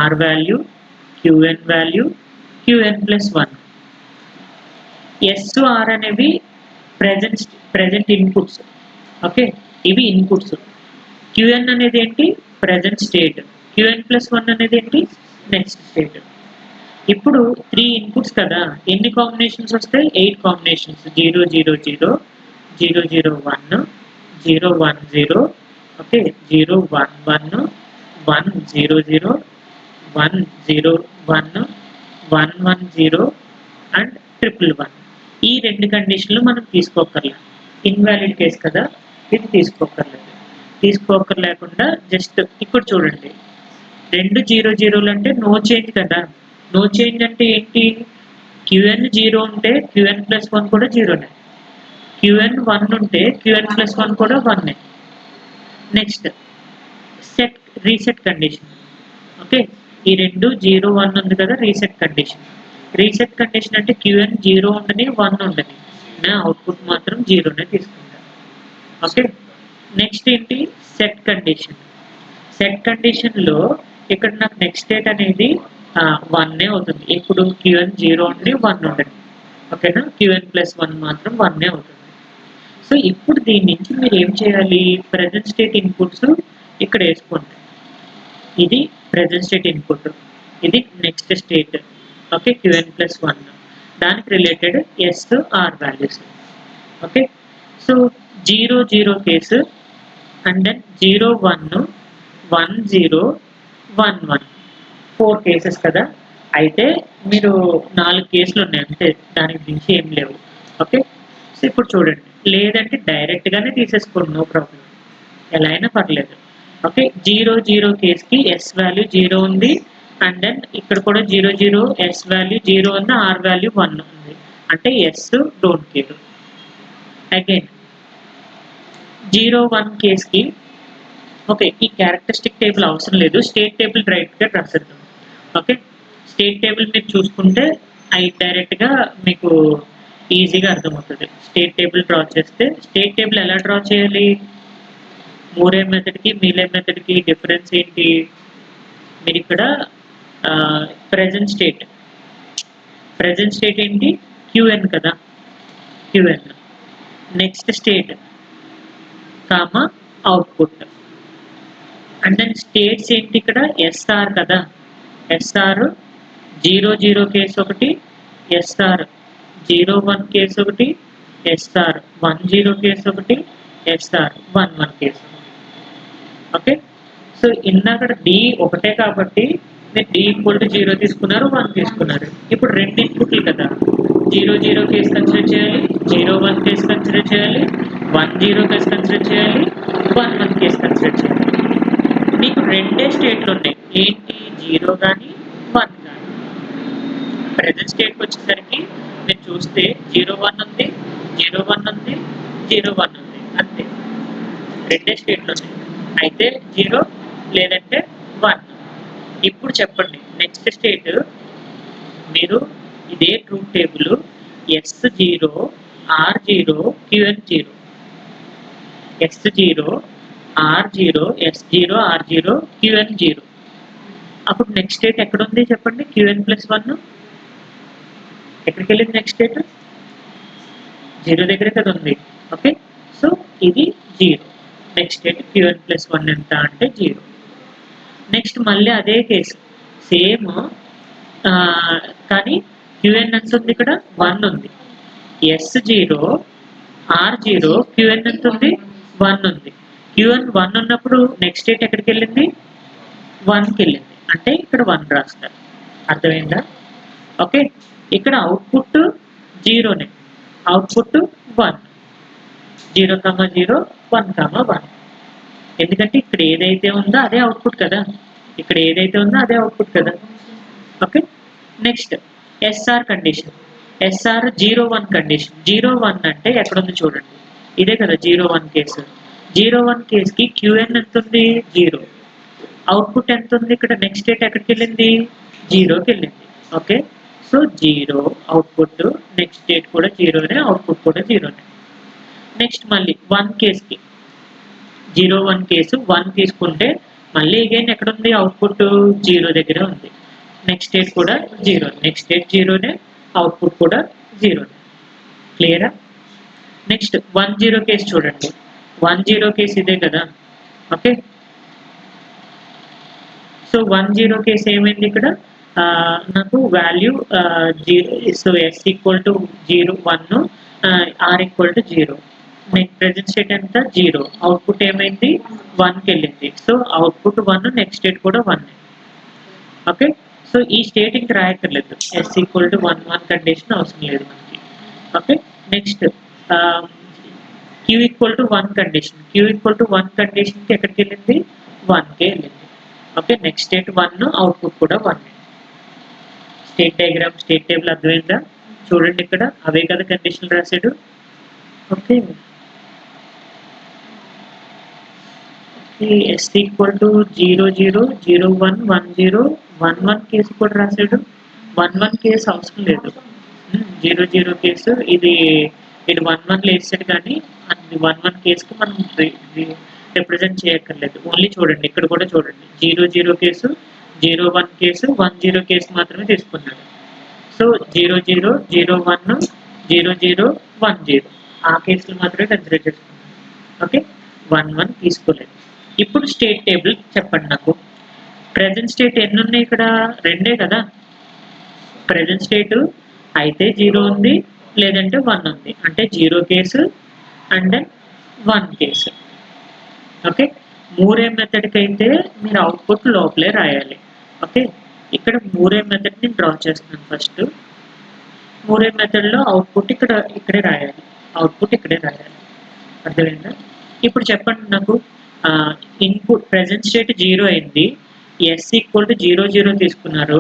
Speaker 1: r value, qn value, qn+1. s, r అనేవి ప్రెజెంట్ ఇన్పుట్స్. ఓకే, ఇవి ఇన్పుట్స్. qn అనేది ఏంటి? Present state. qn+1 అనేది ఏంటి? Next state. ఇప్పుడు 3 ఇన్పుట్స్ కదా, ఎన్ని కాంబినేషన్స్ వస్తాయి? 8 కాంబినేషన్స్. 0 0 0, 001 010 ఓకే 011 100 101 110 అండ్ 111 ఈ రెండు కండిషన్లు మనం తీసుకోకర్లేదు ఇన్వాలిడ్ కేస్ కదా ఇది తీసుకోకర్లేకుండా జస్ట్ ఇక్కడ చూడండి రెండు 00 అంటే నో చేంజ్ కదా నో చేంజ్ అంటే ఏంటి క్యూఎన్ 0 ఉంటే క్యూఎన్ ప్లస్ 1 కూడా 0నే క్యూఎన్ 1 ఉంటే క్యూఎన్ ప్లస్ 1 కూడా 1నే next set reset condition okay ఈ రెండు 01 ఉంది కదా రీసెట్ కండిషన్ అంటే క్యూఎన్ 0 ఉండని 1 ఉండని నా అవుట్పుట్ మాత్రం 0నే తీసుకుంటాను ఓకే నెక్స్ట్ ఏంటి సెట్ కండిషన్లో ఇక్కడ నాకు నెక్స్ట్ స్టేట్ అనేది 1 అవుతుంది ఇప్పుడు క్యూఎన్ 0 ఉండి 1 ఉండదు ఓకేనా క్యూఎన్ ప్లస్ 1 మాత్రం 1 అవుతుంది సో ఇప్పుడు దీని నుంచి మీరు ఏం చేయాలి ప్రెజెంట్ స్టేట్ ఇన్పుట్స్ ఇక్కడ వేసుకోండి ఇది ప్రెజెంట్ స్టేట్ ఇన్పుట్ ఇది next state okay Q N plus 1 దానికి related S R values okay so 00 case and then 01 10 11 4 cases కదా అయితే మీరు 4 కేసులు ఉన్నాయి అంతే దానికి మించి ఏం లేవు ఓకే సో ఇప్పుడు చూడండి లేదంటే డైరెక్ట్గానే తీసేసుకోండి నో ప్రాబ్లం ఎలా అయినా పర్లేదు ఓకే 00 కేసుకి ఎస్ వాల్యూ 0 ఉంది అండ్ దెన్ ఇక్కడ కూడా 00 ఎస్ వాల్యూ 0 ఉంది ఆర్ వాల్యూ 1 ఉంది అంటే ఎస్ డోంట్ కేర్ అగైన్ 01 కేసుకి ఓకే ఈ క్యారెక్టరిస్టిక్ టేబుల్ అవసరం లేదు స్టేట్ టేబుల్ రైట్గా రాసేద్దాం ఓకే స్టేట్ టేబుల్ మీరు చూసుకుంటే అవి డైరెక్ట్గా మీకు ఈజీగా అర్థమవుతుంది స్టేట్ టేబుల్ డ్రా చేస్తే స్టేట్ టేబుల్ ఎలా డ్రా చేయాలి మూరే మెథడ్కి మీలే మెథడ్కి డిఫరెన్స్ ఏంటి మీరు ఇక్కడ ప్రెజెంట్ స్టేట్ ఏంటి క్యూఎన్ కదా QN next state comma output and then states ఏంటి ఇక్కడ ఎస్ఆర్ కదా ఎస్ఆర్ 00 కేసు ఒకటి ఎస్ఆర్ 01 కేసు ఒకటి ఎస్ఆర్ 10 కేసు ఒకటి ఎస్ఆర్ 11 కేసు ఓకే సో ఇందాక డి ఒకటే కాబట్టి మీరు డి ఈక్వల్ టు 0 తీసుకున్నారు 1 తీసుకున్నారు ఇప్పుడు రెండు ఇన్పుట్లు కదా 00 కేసు కన్సిడర్ చేయాలి 01 కేసు కన్సిడర్ చేయాలి 10 కేసు కన్సిడర్ చేయాలి 11 కేసు కన్సిడర్ చేయాలి మీకు రెండే స్టేట్లు ఉన్నాయి ఏంటి 0 కానీ 1 కానీ ప్రెజెంట్ స్టేట్కి వచ్చేసరికి మీరు చూస్తే 01 ఉంది 01 ఉంది 01 ఉంది అంతే రెండే స్టేట్లు ఉన్నాయి అయితే 0 లేదంటే 1 ఇప్పుడు చెప్పండి నెక్స్ట్ స్టేట్ మీరు ఇదే truth table S0 R0 QN0 S0 R0 S0 R0 QN0 అప్పుడు నెక్స్ట్ స్టేట్ ఎక్కడ ఉంది చెప్పండి QN ప్లస్ 1 ఎక్కడికి వెళ్ళింది నెక్స్ట్ స్టేట్ 0 దగ్గరే కదా ఉంది ఓకే సో ఇది 0 నెక్స్ట్ స్టేట్ QN ప్లస్ 1 ఎంత అంటే 0 నెక్స్ట్ మళ్ళీ అదే కేసు సేమ్ కానీ QN ఎంత ఉంది ఇక్కడ 1 ఉంది S0 R0 QN ఎంత ఉంది 1 ఉంది QN 1 ఉన్నప్పుడు నెక్స్ట్ స్టేట్ ఎక్కడికి వెళ్ళింది 1కి వెళ్ళింది అంటే ఇక్కడ 1 రాస్తారు అర్థమైందా ఓకే ఇక్కడ అవుట్పుట్ 0నే అవుట్పుట్ 1 0,0 1,1 ఎందుకంటే ఇక్కడ ఏదైతే ఉందో అదే అవుట్పుట్ కదా ఇక్కడ ఏదైతే ఉందో అదే అవుట్పుట్ కదా okay next S R condition S R 01 condition 01 అంటే ఎక్కడ ఉంది చూడండి ఇదే కదా 01 కేసు 01 కేసుకి క్యూఎన్ ఎంత ఉంది 0 అవుట్పుట్ ఎంత ఉంది ఇక్కడ నెక్స్ట్ స్టేట్ ఎక్కడికి వెళ్ళింది 0కి వెళ్ళింది okay so 0 output next state కూడా 0నే అవుట్పుట్ కూడా 0నే నెక్స్ట్ మళ్ళీ 1 కేసుకి 01 కేసు 1 తీసుకుంటే మళ్ళీ అగైన్ ఎక్కడ ఉంది అవుట్పుట్ 0 దగ్గర ఉంది నెక్స్ట్ స్టేట్ కూడా 0 నెక్స్ట్ స్టేట్ 0నే అవుట్పుట్ కూడా 0నే క్లియరా నెక్స్ట్ 10 కేసు చూడండి 10 కేసు ఇదే కదా ఓకే సో 10 కేసు ఏమైంది ఇక్కడ నాకు value 0 so S equal to 0 1 R equal to 0 present state ఎంత 0, అవుట్పుట్ ఏమైంది 1కి వెళ్ళింది. సో అవుట్పుట్ 1, నెక్స్ట్ స్టేట్ కూడా 1. ఓకే, సో ఈ స్టేట్ ఇంక రాయక్కర్లేదు, s ఈక్వల్ టు 1 కండిషన్ అవసరం లేదు మనకి. Okay, next q equal to 1 condition, q equal to 1 కండిషన్కి ఎక్కడికి వెళ్ళింది 1కే వెళ్ళింది. ఓకే, నెక్స్ట్ స్టేట్ 1, అవుట్పుట్ కూడా 1. స్టేట్ డయాగ్రామ్, స్టేట్ టేబుల్ అర్థమైందా? చూడండి ఇక్కడ అవే కదా కండిషన్లు రాశాడు. Okay, s equal to 0 0 0 1 1 0 1 1 case కూడా రాశాడు. 1 1 కేసు అవసరం లేదు, 0 0 కేసు ఇది 1 1 వేసాడు, కానీ అది 1 1 కేసుకి మనం రిప్రజెంట్ చేయక్కర్లేదు. ఓన్లీ చూడండి ఇక్కడ కూడా చూడండి, 0 0 కేసు, 0 1 కేసు, 1 0 కేసు మాత్రమే తీసుకున్నాడు. సో 0 0 0 1 0 0 1 0 ఆ కేసులు మాత్రమే కన్సిడర్ చేసుకున్నాను. ఓకే, 1 1 తీసుకోలేదు. ఇప్పుడు స్టేట్ టేబుల్ చెప్పండి నాకు. ప్రెజెంట్ స్టేట్ ఎన్ని ఉన్నాయి ఇక్కడ? 2 కదా. ప్రెజెంట్ స్టేట్ అయితే 0 ఉంది, లేదంటే 1 ఉంది, అంటే 0 case and then 1 case. Okay, 3A మెథడ్కి అయితే మీరు అవుట్పుట్ లోపలే రాయాలి. ఓకే, ఇక్కడ 3A మెథడ్ ని డ్రా చేస్తున్నాను. ఫస్ట్ 3A మెథడ్లో అవుట్పుట్ ఇక్కడే రాయాలి, అవుట్పుట్ ఇక్కడే రాయాలి. అర్థమైందా? ఇప్పుడు చెప్పండి నాకు, ఇన్పుట్ ప్రెజెంట్ స్టేట్ 0 అయింది, s ఈక్వల్ టు 0 0 తీసుకున్నారు,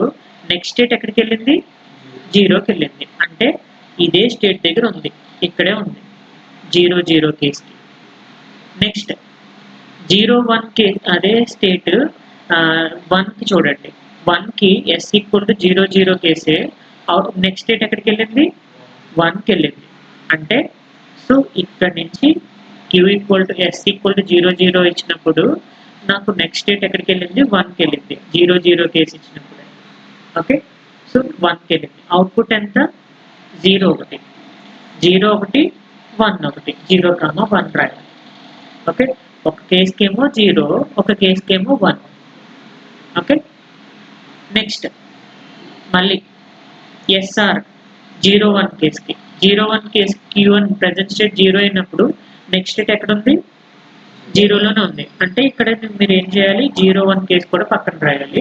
Speaker 1: నెక్స్ట్ స్టేట్ ఎక్కడికి వెళ్ళింది 0కి వెళ్ళింది, అంటే ఇదే స్టేట్ దగ్గర ఉంది, ఇక్కడే ఉంది 0 0 కేసుకి. నెక్స్ట్ 0 1 కేస్ అదే స్టేట్ 1కి చూడండి, 1కి s ఈక్వల్ టు 0 0 కేసే, నెక్స్ట్ స్టేట్ ఎక్కడికి వెళ్ళింది 1కి వెళ్ళింది, అంటే సో ఇక్కడ నుంచి q equal to s equal to 0 0 ఇచ్చినప్పుడు నాకు నెక్స్ట్ స్టేట్ ఎక్కడికి వెళ్ళింది 1కి వెళ్ళింది, 0 0 కేసు ఇచ్చినప్పుడు. ఓకే, సో 1కి వెళ్ళింది. అవుట్పుట్ ఎంత 0 1 0 1 1 1 0, 1 రాయాలి. ఓకే, ఒక కేసుకి ఏమో 0, ఒక కేసుకి ఏమో 1. ఓకే, నెక్స్ట్ మళ్ళీ ఎస్ఆర్ 0 1 కేసుకి, 0 1 కేసు q1 ప్రెజెంట్ స్టేట్ 0 అయినప్పుడు నెక్స్ట్ స్టేట్ ఎక్కడ ఉంది 0లోనే ఉంది, అంటే ఇక్కడ మీరు ఏం చేయాలి 0 1 కేసు కూడా పక్కన రాయాలి.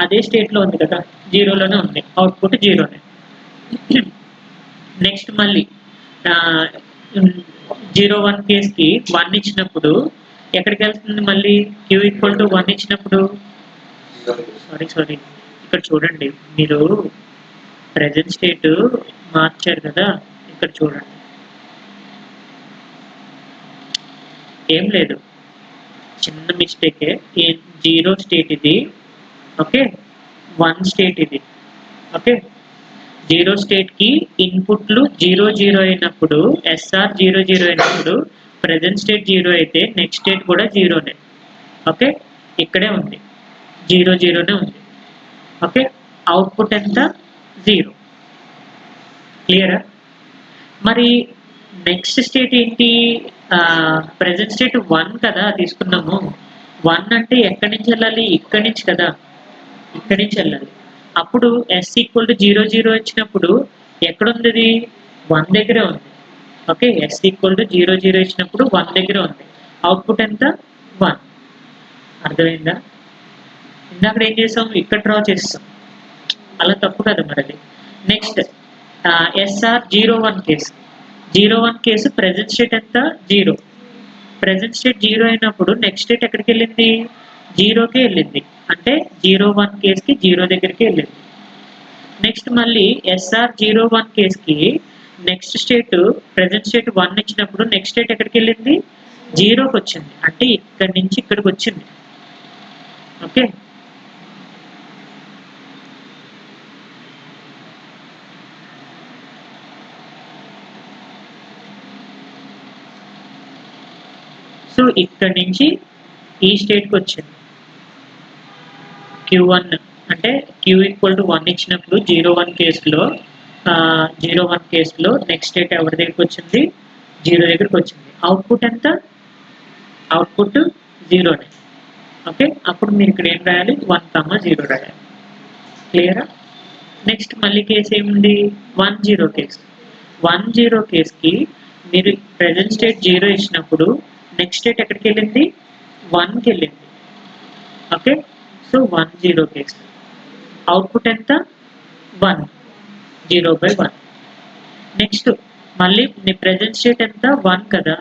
Speaker 1: అదే స్టేట్లో ఉంది కదా, 0లోనే ఉంది, అవుట్పుట్ 0నే. నెక్స్ట్ మళ్ళీ 0 1 కేసుకి 1 ఇచ్చినప్పుడు ఎక్కడికి వెళ్తుంది, మళ్ళీ q ఈక్వల్ టు 1 ఇచ్చినప్పుడు, సారీ ఇక్కడ చూడండి, మీరు ప్రెజెంట్ స్టేట్ మార్చారు కదా, ఇక్కడ చూడండి ఏం లేదు, చిన్న మిస్టేకే. 0 స్టేట్ ఇది, ఓకే 1 స్టేట్ ఇది. ఓకే, 0 స్టేట్కి ఇన్పుట్లు 0 0 అయినప్పుడు, ఎస్ఆర్ 0 0 అయినప్పుడు ప్రెజెంట్ స్టేట్ 0 అయితే నెక్స్ట్ స్టేట్ కూడా 0నే. ఓకే, ఇక్కడే ఉంది 0 0నే ఉంది. ఓకే, అవుట్పుట్ ఎంత 0. క్లియరా? మరి నెక్స్ట్ స్టేట్ ఏంటి, ప్రెజెంట్ స్టేట్ 1 కదా తీసుకున్నాము, 1 అంటే ఎక్కడి నుంచి వెళ్ళాలి, ఇక్కడి నుంచి కదా, ఇక్కడి నుంచి వెళ్ళాలి. అప్పుడు s ఈక్వల్ టు 0 0 ఇచ్చినప్పుడు ఎక్కడ ఉంది, ఇది 1 దగ్గరే ఉంది. ఓకే, s ఈక్వల్ టు 0 0 ఇచ్చినప్పుడు 1 దగ్గరే ఉంది, అవుట్పుట్ ఎంత 1. అర్థమైందా? ఇందాక ఏం చేసాం, ఇక్కడ డ్రా చేస్తాం, అలా తప్పు కదా మరి అది. Next S R 0 1 case, 0 1 case present state ఎంత 0, ప్రెజెంట్ స్టేట్ 0 అయినప్పుడు నెక్స్ట్ స్టేట్ ఎక్కడికి వెళ్ళింది 0కే వెళ్ళింది, అంటే 0 1 కేసుకి 0 దగ్గరికి వెళ్ళింది. నెక్స్ట్ మళ్ళీ ఎస్ఆర్ 0 1 కేసుకి నెక్స్ట్ స్టేట్ ప్రెజెంట్ స్టేట్ 1 ఇచ్చినప్పుడు నెక్స్ట్ స్టేట్ ఎక్కడికి వెళ్ళింది 0కి వచ్చింది, అంటే ఇక్కడి నుంచి ఇక్కడికి వచ్చింది. ఓకే, సో ఇక్కడి నుంచి ఈ స్టేట్కి వచ్చింది q1, అంటే q ఈక్వల్ టు 1 ఇచ్చినప్పుడు 0 1 కేసులో 0 1 కేసులో నెక్స్ట్ స్టేట్ ఎవరి దగ్గరికి వచ్చింది 0 దగ్గరికి వచ్చింది, అవుట్పుట్ ఎంత, అవుట్పుట్ 0నే. ఓకే, అప్పుడు మీరు ఇక్కడ ఏం రాయాలి 1 0 రాయాలి. క్లియరా? నెక్స్ట్ మళ్ళీ కేసు ఏముంది 1 0 కేసు, 1 0 కేసుకి మీరు ప్రెజెంట్ స్టేట్ 0 ఇచ్చినప్పుడు నెక్స్ట్ స్టేట్ ఎక్కడికి వెళ్ళింది 1కి వెళ్ళింది. Okay, so 1 0 case. అవుట్పుట్ ఎంత 1, 0/1. నెక్స్ట్ మళ్ళీ నీ ప్రెజెంట్ స్టేట్ ఎంత 1 కదా,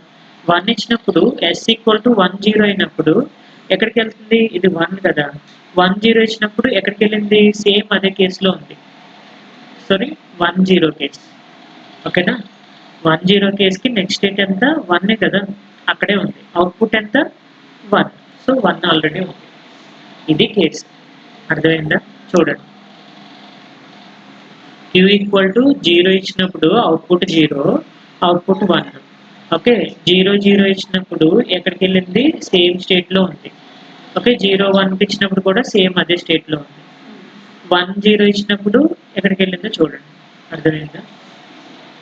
Speaker 1: 1 ఇచ్చినప్పుడు s ఈక్వల్ టు 1 0 అయినప్పుడు ఎక్కడికి వెళ్తుంది, ఇది 1 కదా, 1 0 ఇచ్చినప్పుడు ఎక్కడికి వెళ్ళింది, సేమ్ అదే కేసులో ఉంది. Sorry 1 0 case. ఓకేనా, 1 0 కేసుకి నెక్స్ట్ స్టేట్ ఎంత 1 కదా, అక్కడే ఉంది. అవుట్పుట్ ఎంత 1, సో 1 ఆల్రెడీ ఉంది. ఇది కేసు. అర్థమైందా, చూడండి. q ఈక్వల్ టు 0 ఇచ్చినప్పుడు అవుట్పుట్ 0, అవుట్పుట్ 1. ఓకే, 0 0 ఇచ్చినప్పుడు ఎక్కడికి వెళ్ళింది, సేమ్ స్టేట్లో ఉంది. ఓకే, 0 1 ఇచ్చినప్పుడు కూడా సేమ్ అదే స్టేట్లో ఉంది. 1 0 ఇచ్చినప్పుడు ఎక్కడికి వెళ్ళిందో చూడండి. అర్థమైందా,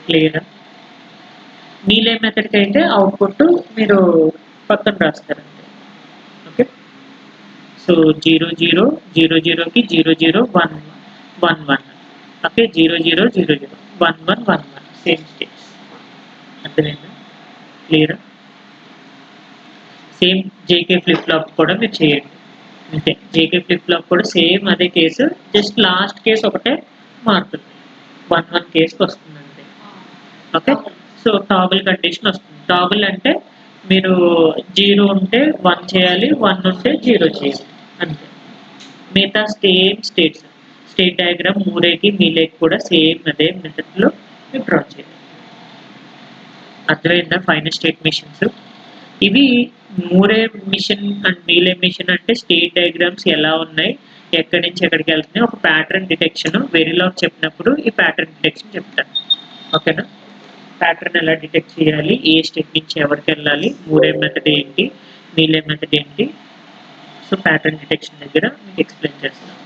Speaker 1: క్లియరా? మీలే మెథడ్కి అయితే అవుట్పుట్ మీరు పక్కన రాస్తారు అంతే. ఓకే, సో 0 0 0 0కి 0 0 1 1 1. Okay, 0 0 0 0 1 1 1 1 same states. అర్థమైందా, క్లియరా? సేమ్ జేకే ఫ్లిప్ ఫ్లాప్ కూడా మీరు చేయండి అంతే. జేకే ఫ్లిప్ ఫ్లాప్ కూడా సేమ్ అదే కేసు, జస్ట్ లాస్ట్ కేసు ఒకటే మారుతుంది. 1 1 కేసుకి వస్తుంది అంతే. ఓకే, సో టాబుల్ కండిషన్ వస్తుంది. టాబుల్ అంటే మీరు 0 ఉంటే 1 చేయాలి, 1 ఉంటే 0 చేయాలి అంతే. మిగతా సేమ్ స్టేట్స్, స్టేట్ డయాగ్రామ్ మూరేకి మీలేకి కూడా సేమ్ అదే మెథడ్లో మీరు డ్రా చేయాలి. అర్థమైందా, ఫైనల్ స్టేట్ మిషన్స్ ఇవి. మూరే మిషన్ అండ్ మీలే మిషన్ అంటే స్టేట్ డయాగ్రామ్స్ ఎలా ఉన్నాయి, ఎక్కడి నుంచి ఎక్కడికి వెళ్తున్నాయి, ఒక ప్యాటర్న్ డిటెక్షన్. వెరీలాగ్ చెప్పినప్పుడు ఈ ప్యాటర్న్ డిటెక్షన్ చెప్తాను. ఓకేనా, ప్యాటర్న్ ఎలా డిటెక్ట్ చేయాలి, ఏ స్టెప్ నుంచి ఎవరికి వెళ్ళాలి, మూరే మెథడ్ ఏంటి, మీలే మెథడ్ ఏంటి, సో ప్యాటర్న్ డిటెక్షన్ దగ్గర మీకు ఎక్స్ప్లెయిన్ చేస్తాను.